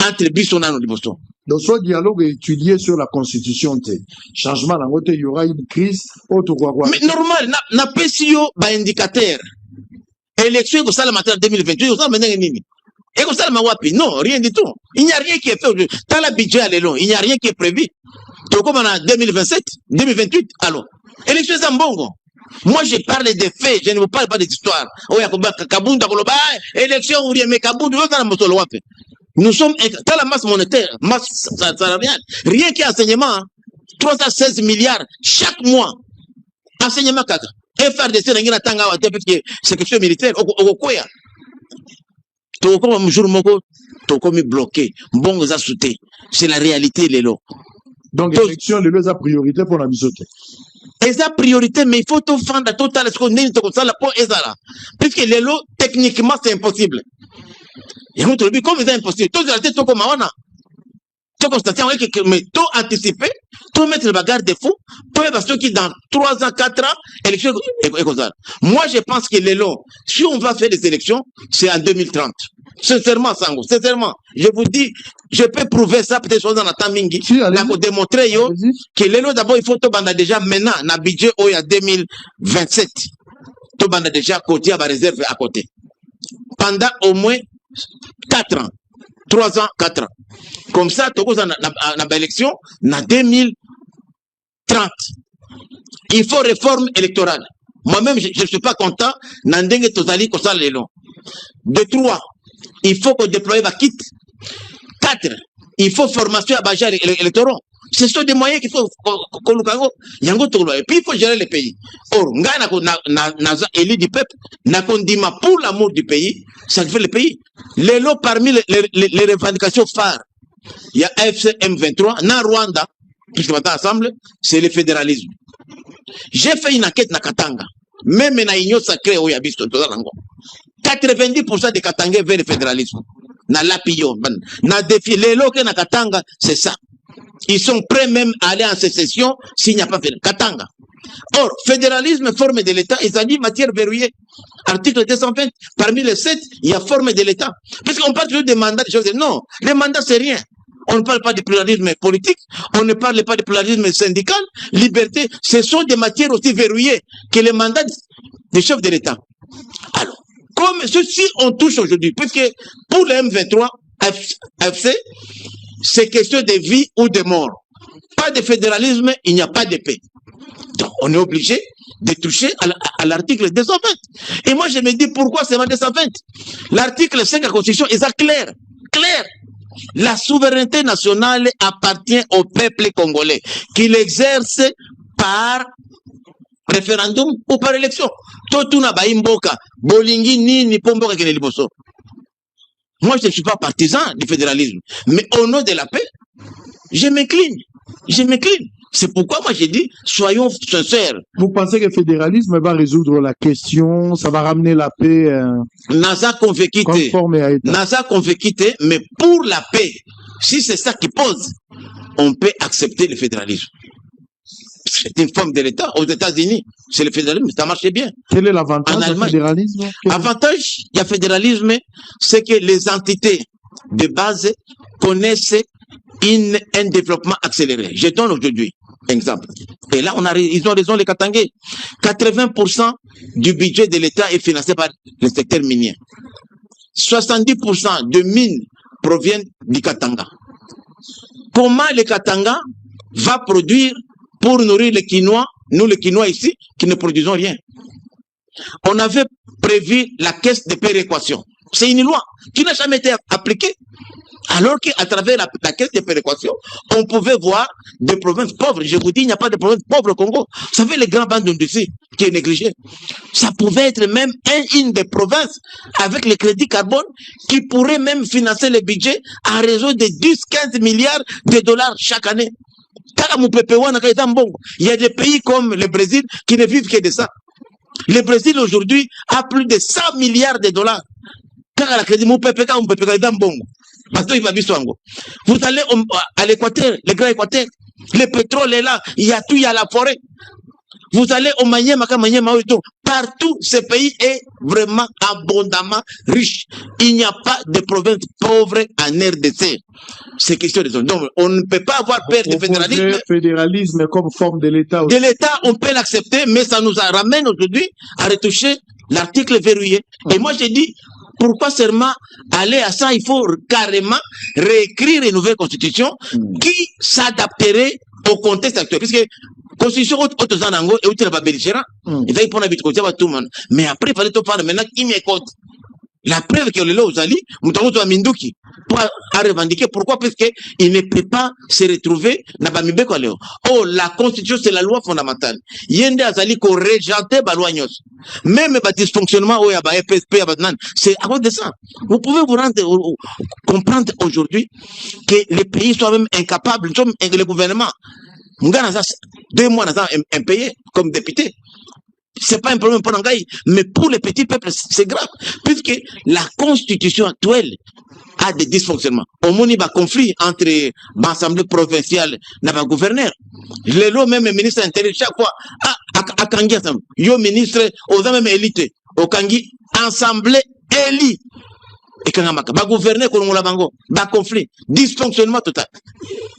Entre Bissona et Liboso. Donc, ce dialogue est étudié sur la constitution. Changement, il y aura une crise. Mais normal, n'a pas si indicateur. Élection que ça la matière 2028, ça maintenant nini. Et que ça le mawapi, non, rien du tout. Il n'y a rien qui est fait aujourd'hui. Dans le budget à l'élan, il n'y a rien qui est prévu. Donc comme on a 2027, 2028, alors. Élection Zambongo. Moi je parle des faits, je ne vous parle pas des histoires. Oh yakuba kabunda koloba, élection ou mais kabunda dans la mosolo wapi. Nous sommes dans la masse monétaire, masse salariale, rien qui est enseignement, 316 milliards chaque mois. Enseignement kaka. FRDC n'a pas de c'est quelque chose militaire. Au quoi? Tout comme un jour, tout comme bloqué. Bon, vous avez sauté. C'est la réalité, les lots. Donc, l'élection, les a priorité pour la misote. Ils ont priorité, mais il faut tout faire dans tout ce qu'on est comme ça, la peau est là. Puisque les lots, techniquement, c'est impossible. Et vous trouvez, comme c'est impossible, tout le temps, comme on a. Tout constater, mais tout anticiper, tout mettre le bagarre de fou, pour parce que dans 3 ans, 4 ans, élection est comme ça. Moi, je pense que les lots, si on va faire des élections, c'est en 2030. Sincèrement, Sango, sincèrement, je vous dis, je peux prouver ça peut-être dans la Tamingi, pour démontrer que les lots, d'abord, il faut tout banda déjà maintenant, dans le budget, il y a 2027. Tout banda déjà côté à la réserve à côté. Pendant au moins 4 ans. 3 ans, 4 ans. Comme ça, tu as une élection en 2030. Il faut réforme électorale. Moi-même, je ne suis pas content. Nandenge tozali comme ça les longs. De 3, il faut qu'on déploie la kit. 4, il faut formation à Bajar électoraux. Ce sont des moyens qu'il faut qu'on nous et puis il faut gérer le pays. Or, na élu du peuple, na condima pour l'amour du pays, ça fait le pays. Les lots parmi les revendications phares, il y a AFC M23, na Rwanda, puisque maintenant ensemble, c'est le fédéralisme. J'ai fait une enquête na Katanga, même na Union sacrée au Yabisto, 90% des Katangais vers le fédéralisme. Na Lapio, na défi, les lots que na Katanga, c'est ça. Ils sont prêts même à aller en sécession s'il n'y a pas de Katanga. Or, fédéralisme, forme de l'État, ils ont dit matière verrouillée. Article 220, parmi les 7, il y a forme de l'État. Puisqu'on parle toujours des mandats, des choses. Non, les mandats, c'est rien. On ne parle pas de pluralisme politique, on ne parle pas de pluralisme syndical, liberté. Ce sont des matières aussi verrouillées que les mandats des chefs de l'État. Alors, comme ceci, on touche aujourd'hui, puisque pour le M23, FC, c'est question de vie ou de mort. Pas de fédéralisme, il n'y a pas de paix. Donc, on est obligé de toucher à l'article 220. Et moi, je me dis, pourquoi seulement 220? L'article 5 de la Constitution est clair. Clair. La souveraineté nationale appartient au peuple congolais, qui l'exerce par référendum ou par élection. Totuna baimboka, bolingi ni pomboka kene liboso. Moi, je ne suis pas partisan du fédéralisme, mais au nom de la paix, je m'incline. Je m'incline. C'est pourquoi moi j'ai dit, soyons sincères. Vous pensez que le fédéralisme va résoudre la question, ça va ramener la paix conforme à État. NASA qu'on veut quitter, mais pour la paix, si c'est ça qui pose, on peut accepter le fédéralisme. C'est une forme de l'État. Aux États-Unis, c'est le fédéralisme, ça marche bien. Quel est l'avantage du fédéralisme? L'avantage du fédéralisme, c'est que les entités de base connaissent un développement accéléré. Je donne aujourd'hui un exemple. Et là, ils ont raison, les Katangais. 80% du budget de l'État est financé par le secteur minier. 70% de mines proviennent du Katanga. Comment le Katanga va produire pour nourrir les Quinois, nous les Quinois ici, qui ne produisons rien? On avait prévu la caisse de péréquation. C'est une loi qui n'a jamais été appliquée. Alors qu'à travers la caisse de péréquation, on pouvait voir des provinces pauvres. Je vous dis, il n'y a pas de provinces pauvres au Congo. Vous savez, les grands bandes d'industrie qui est négligé. Ça pouvait être même une des provinces avec les crédits carbone qui pourrait même financer le budget à raison de 10-15 milliards de dollars chaque année. Il y a des pays comme le Brésil qui ne vivent que de ça. Le Brésil aujourd'hui a plus de 100 milliards de dollars. Vous allez à l'équateur, le grand équateur, le pétrole est là, il y a tout, il y a la forêt. Vous allez au Maniema, partout, ce pays est vraiment abondamment riche. Il n'y a pas de province pauvre en RDC. C'est question de zone. Donc, on ne peut pas avoir peur du fédéralisme. Le fédéralisme comme forme de l'État aussi. De l'État, on peut l'accepter, mais ça nous ramène aujourd'hui à retoucher l'article verrouillé. Et moi, j'ai dit, pourquoi seulement aller à ça? Il faut carrément réécrire une nouvelle constitution qui s'adapterait au contexte actuel. Puisque constitution autozanango et outil la belligérant. Il va y prendre habitude à tout le monde. Mais après, il fallait tout faire maintenant qui m'écoute. La preuve qu'il est là aux alliés, Moutaoutou Minduki, pour revendiquer. Pourquoi? Parce qu'il ne peut pas se retrouver dans Bamibeko Léo. Oh, la constitution, c'est la loi fondamentale. Yende Azali ko rejanté Balouagnos. Même le dysfonctionnement, c'est à cause de ça. Vous pouvez comprendre aujourd'hui que les pays sont même incapables, le gouvernement. 2 mois impayés comme député. C'est pas un problème pour Nangaï, mais pour les petits peuples, c'est grave. Puisque la constitution actuelle a des dysfonctionnements. Au moins, il y a un conflit entre l'Assemblée provinciale et le gouverneur. Les lois, même le ministre intérieur, chaque fois, à Kangi, il y a un ministre, aux même élite, au Kangi, assemblée élite. Et quand on gouverneur, on conflit, dysfonctionnement total.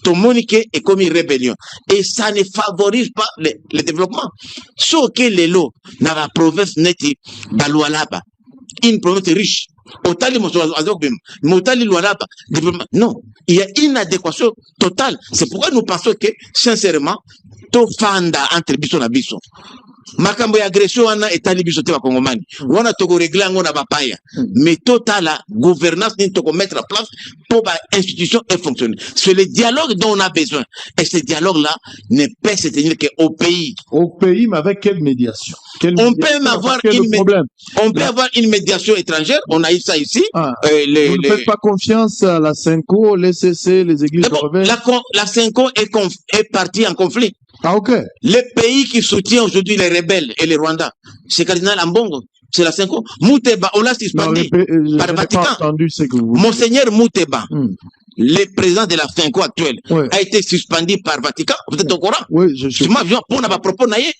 Tout le monde est comme une rébellion. Et ça ne favorise pas le développement. Sauf que les lots, dans la province neti, Baloualaba, une province riche, non, il y a une adéquation totale. C'est pourquoi nous pensons que, sincèrement, tout fanda entre Bisson et Bisson. Makambo ya agression wana etali biso te ba kongomani wana toko régler ngo na bapaya mais total la gouvernance ni toko mettre en place pour ba institution et fonctionner. C'est le dialogue dont on a besoin et ce dialogue là ne peut se tenir qu'au pays. Au pays, mais avec quelle médiation? On peut avoir une médiation étrangère, on a eu ça ici. Vous ne faites pas confiance à la Cinco, les CC, les églises rebelles? La Cinco est partie en conflit. Ah, ok. Les pays qui soutiennent aujourd'hui les rebelles et les Rwandais, c'est Cardinal Ambongo, c'est la Cinco. Mouteba, on l'a suspendu par le Vatican. Monseigneur Mouteba, le président de la Cinco actuelle, a été suspendu par le Vatican. Vous êtes au courant? Oui, je suis. Pour n'a propos naïe.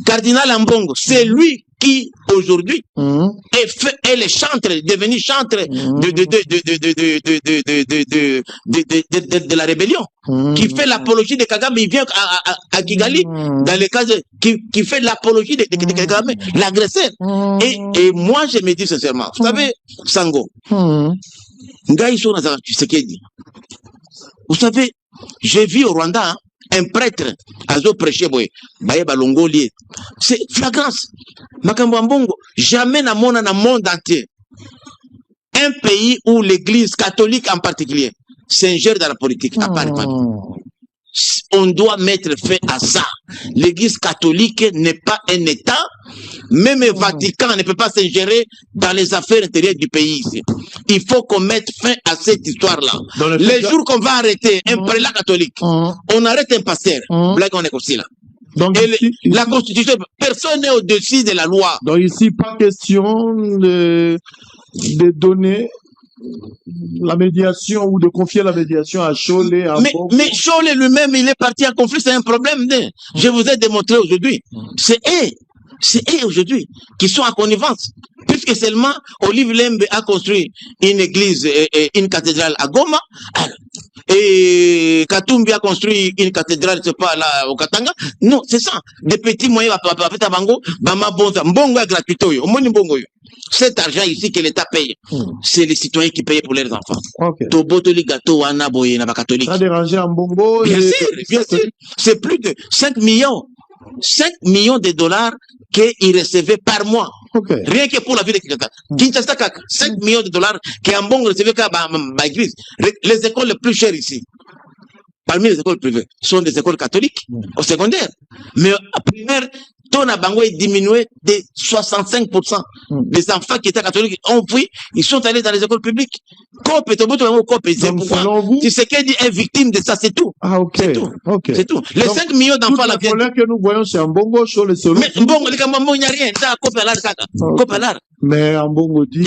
Cardinal Ambongo, c'est lui qui aujourd'hui est le chantre, devenu chantre de la rébellion, qui fait l'apologie de Kagame. Il vient à Kigali dans le cas qui fait l'apologie de Kagame, l'agresseur. Et moi je me dis sincèrement, vous savez, Sango, vous savez, j'ai vu au Rwanda, un prêtre azo prêcher boy baye balongoli c'est flagrance makambo mbongo jamais na mona na monde entier un pays où l'église catholique en particulier s'ingère dans la politique à part on doit mettre fin à ça. L'église catholique n'est pas un État. Même le Vatican ne peut pas s'ingérer dans les affaires intérieures du pays ici. Il faut qu'on mette fin à cette histoire-là. Les jours qu'on va arrêter un prélat catholique, on arrête un pasteur. Là, on est aussi là. Donc, la Constitution, personne n'est au-dessus de la loi. Donc ici, pas question de donner la médiation ou de confier la médiation à Cholet. Mais Cholet lui-même, il est parti en conflit, c'est un problème. Je vous ai démontré aujourd'hui. C'est eux aujourd'hui qui sont en connivence. Puisque seulement Olive Lembe a construit une église et une cathédrale à Goma, et Katumbi a construit une cathédrale, c'est pas là au Katanga. Non, c'est ça. Des petits moyens, à Bango, Bama Bonza, Mbongo est gratuit. Cet argent ici que l'État paye, c'est les citoyens qui payent pour leurs enfants. Tobotoli gâteau, Anaboye, Naba catholique. Ça a dérangé en Bongo. Bien sûr. C'est plus de 5 millions. 5 millions de dollars qu'il recevait par mois. Rien que pour la ville de Kinshasa. Kinshasa, 5 millions de dollars qu'un bon recevait par l'église. Les écoles les plus chères ici, parmi les écoles privées, sont des écoles catholiques au secondaire. Mais à primaire, ton Abango est diminué de 65%. Les enfants qui étaient catholiques ont pris, ils sont allés dans les écoles publiques. Tu sais qu'elle est victime de ça, c'est tout. Ah, ok. C'est tout. Okay. C'est tout. Les 5 millions d'enfants là. Le problème que nous voyons, c'est en Bongo, sur les solos. Mais Bongo, il n'y a rien. Mais en Bongo dit,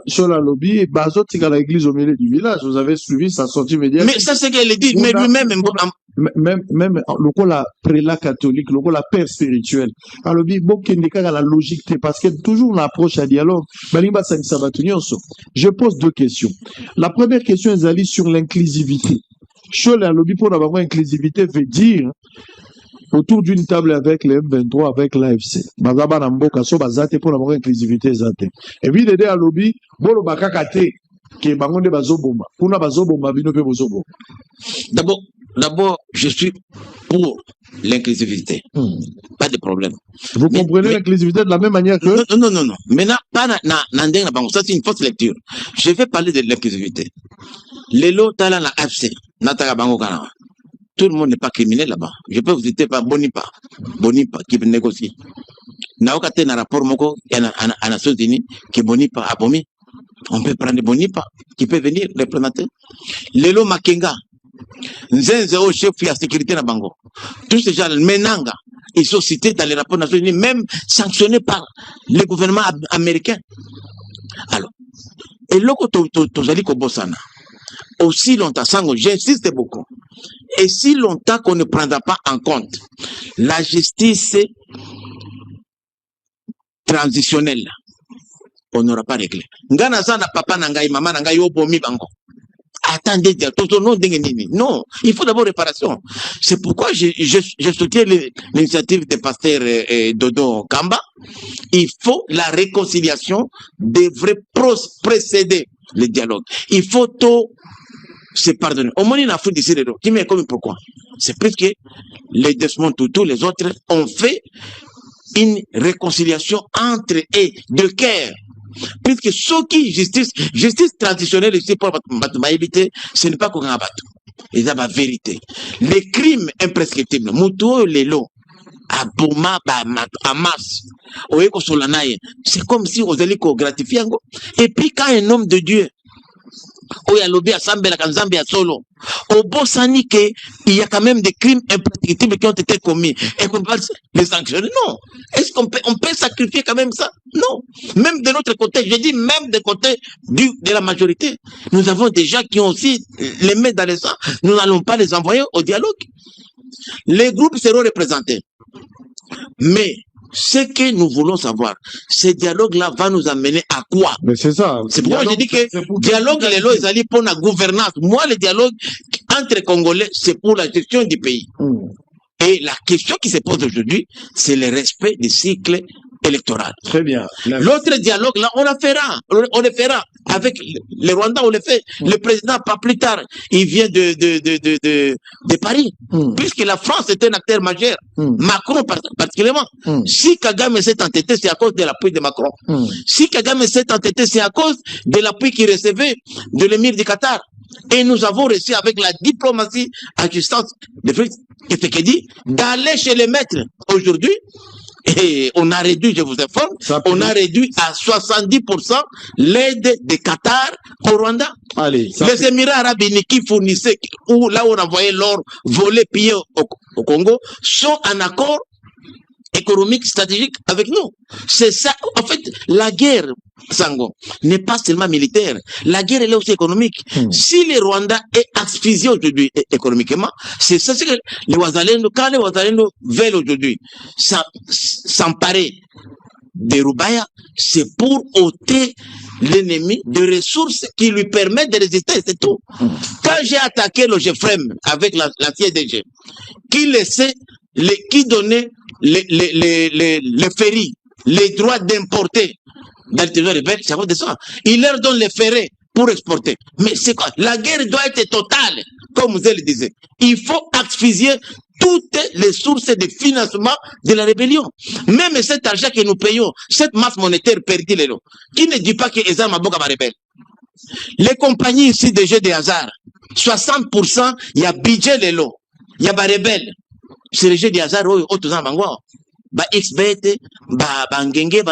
sur la lobby, Bazot, c'est à l'église au milieu du village. Vous avez suivi sa sortie médiatique. Mais ça, c'est qu'elle dit. Mais lui-même, même le coup la prélat catholique, le coup la père spirituel. Alors bon la logique parce que toujours on approche à dialogue. Je pose deux questions. La première question est allée sur l'inclusivité. Chez la lobby pour avoir inclusivité veut dire autour d'une table avec les M23 avec l'AFC. Bazaba namboka so bazate pour avoir inclusivité zate. Et puis l'aider à lobby bolo bakakate qui bangonde bazobomba. Pour na bazobomba bino pe bozobomba. D'abord, je suis pour l'inclusivité. Pas de problème. Vous comprenez l'inclusivité de la même manière que... Non. Maintenant, ça c'est une fausse lecture. Je vais parler de l'inclusivité. Les lots talent la FC, tout le monde n'est pas criminel là-bas. Je peux vous citer par Bonipa qui négocie. Naokate na rapport moko à Nations Unies qui Bonipa a bomi. On peut prendre Bonipa qui peut venir représenter. Les lots Makenga. Nzenze au chef de la sécurité na Bango. Tous ces gens, Menanga, ils sont cités dans les rapports nationaux, même sanctionnés par le gouvernement américain. Alors, et loko tozali ko bosana. Aussi longtemps, j'insiste beaucoup. Et si longtemps qu'on ne prendra pas en compte la justice transitionnelle, on n'aura pas réglé. Ngana sana papa nangai, maman nangai obomi bango. Attendez, non, il faut d'abord réparation. C'est pourquoi je soutiens l'initiative des pasteurs Dodo Kamba. Il faut la réconciliation devrait précéder le dialogue. Il faut tout se pardonner. Au moins, il a fait des séries. Qui m'est comme pourquoi? C'est parce que les Desmond Tutu, les autres, ont fait une réconciliation entre eux, de cœur. Puisque ce qui justice traditionnelle ici pour éviter, ce n'est pas qu'on a battu. C'est la vérité. Les crimes imprescriptibles, Moutou, les lots, à Bouma, à Mars, c'est comme si on allait gratifier. Et puis quand un homme de Dieu, il y a lobby à Sambela, Kanzambi à Solo, au Bossani, il y a quand même des crimes imprescriptibles qui ont été commis et qu'on peut les sanctionner. Non. Est-ce qu'on peut sacrifier quand même ça? Non. Même de notre côté, je dis même de côté de la majorité, nous avons des gens qui ont aussi les mains dans les sangs. Nous n'allons pas les envoyer au dialogue. Les groupes seront représentés. Mais ce que nous voulons savoir, ce dialogue-là va nous amener à quoi? Mais c'est ça. C'est pourquoi je dis que dialogue, les lois, ils allaient pour la gouvernance. Moi, le dialogue entre Congolais, c'est pour la gestion du pays. Et la question qui se pose aujourd'hui, c'est le respect du cycle électorale. Très bien. L'autre dialogue, là, on le fera. Avec les Rwandais, on le fait. Le président, pas plus tard, il vient de Paris. Puisque la France est un acteur majeur. Macron, particulièrement. Si Kagame s'est entêté, c'est à cause de l'appui de Macron. Si Kagame s'est entêté, c'est à cause de l'appui qu'il recevait de l'émir du Qatar. Et nous avons réussi avec la diplomatie à distance de Félix Tshisekedi d'aller chez les maîtres aujourd'hui. Et on a réduit, je vous informe, on a réduit à 70% l'aide de Qatar au Rwanda. Allez, les Émirats arabes unis qui fournissaient, ou là où on envoyait l'or volé, pillé au Congo, sont en accord économique, stratégique avec nous. C'est ça. En fait, la guerre, Sango, n'est pas seulement militaire. La guerre, elle est aussi économique. Si le Rwanda est asphyxié aujourd'hui économiquement, c'est ça que les Wazalendo, quand les Wazalendo veulent aujourd'hui s'emparer de Rubaya, c'est pour ôter l'ennemi de ressources qui lui permettent de résister, c'est tout. Quand j'ai attaqué le Gefrem avec la CDG, qui donnait les ferries, les droits d'importer dans le territoire rebelle, c'est à cause de ça. Il leur donne les ferries pour exporter. Mais c'est quoi? La guerre doit être totale, comme vous le disiez. Il faut asphyxier toutes les sources de financement de la rébellion. Même cet argent que nous payons, cette masse monétaire perdue, qui ne dit pas que les armes à rebelle. Les compagnies ici de jeux de hasard, 60%, il y a budget de l'eau, il y a des rebelles. C'est le jeu de hasard, autres en Bangwa. XBT, Ngenge,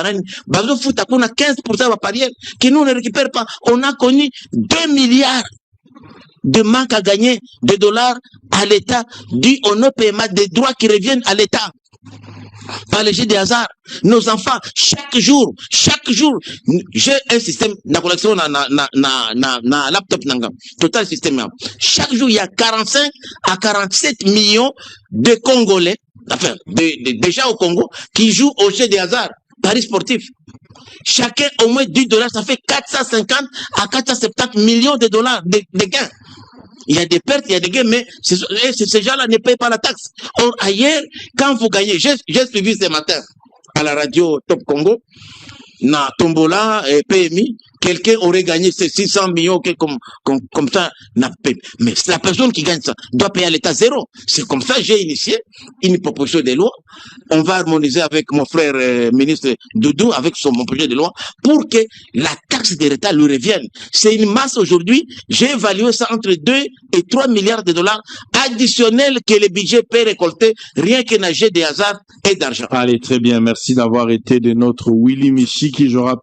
Bazo Fouta, qu'on a 15% de parière, que nous ne récupère pas. On a connu 2 milliards de manque à gagner de dollars à l'État, dû au non-paiement des droits qui reviennent à l'État. Par les jeux de hasard. Nos enfants, chaque jour, j'ai un système de collection na laptop nanga. Total système. Chaque jour, il y a 45 à 47 millions de Congolais, enfin, déjà au Congo, qui jouent au jeu de hasard, paris sportif. Chacun au moins $10, ça fait 450 à 470 millions de dollars de gains. Il y a des pertes, il y a des gains, mais ces gens-là ne payent pas la taxe. Or, ailleurs, quand vous gagnez, j'ai suivi ce matin à la radio Top Congo, na Tombola et PMI, quelqu'un aurait gagné ces 600 millions comme ça, mais la personne qui gagne ça doit payer à l'État zéro. C'est comme ça que j'ai initié une proposition de loi. On va harmoniser avec mon frère ministre Doudou, avec mon projet de loi, pour que la taxe de l'État lui revienne. C'est une masse aujourd'hui, j'ai évalué ça entre 2 et 3 milliards de dollars additionnels que le budget peut récolter, rien que nager des hasards et d'argent. Allez, très bien. Merci d'avoir été de notre Willy Michi, qui je rappelle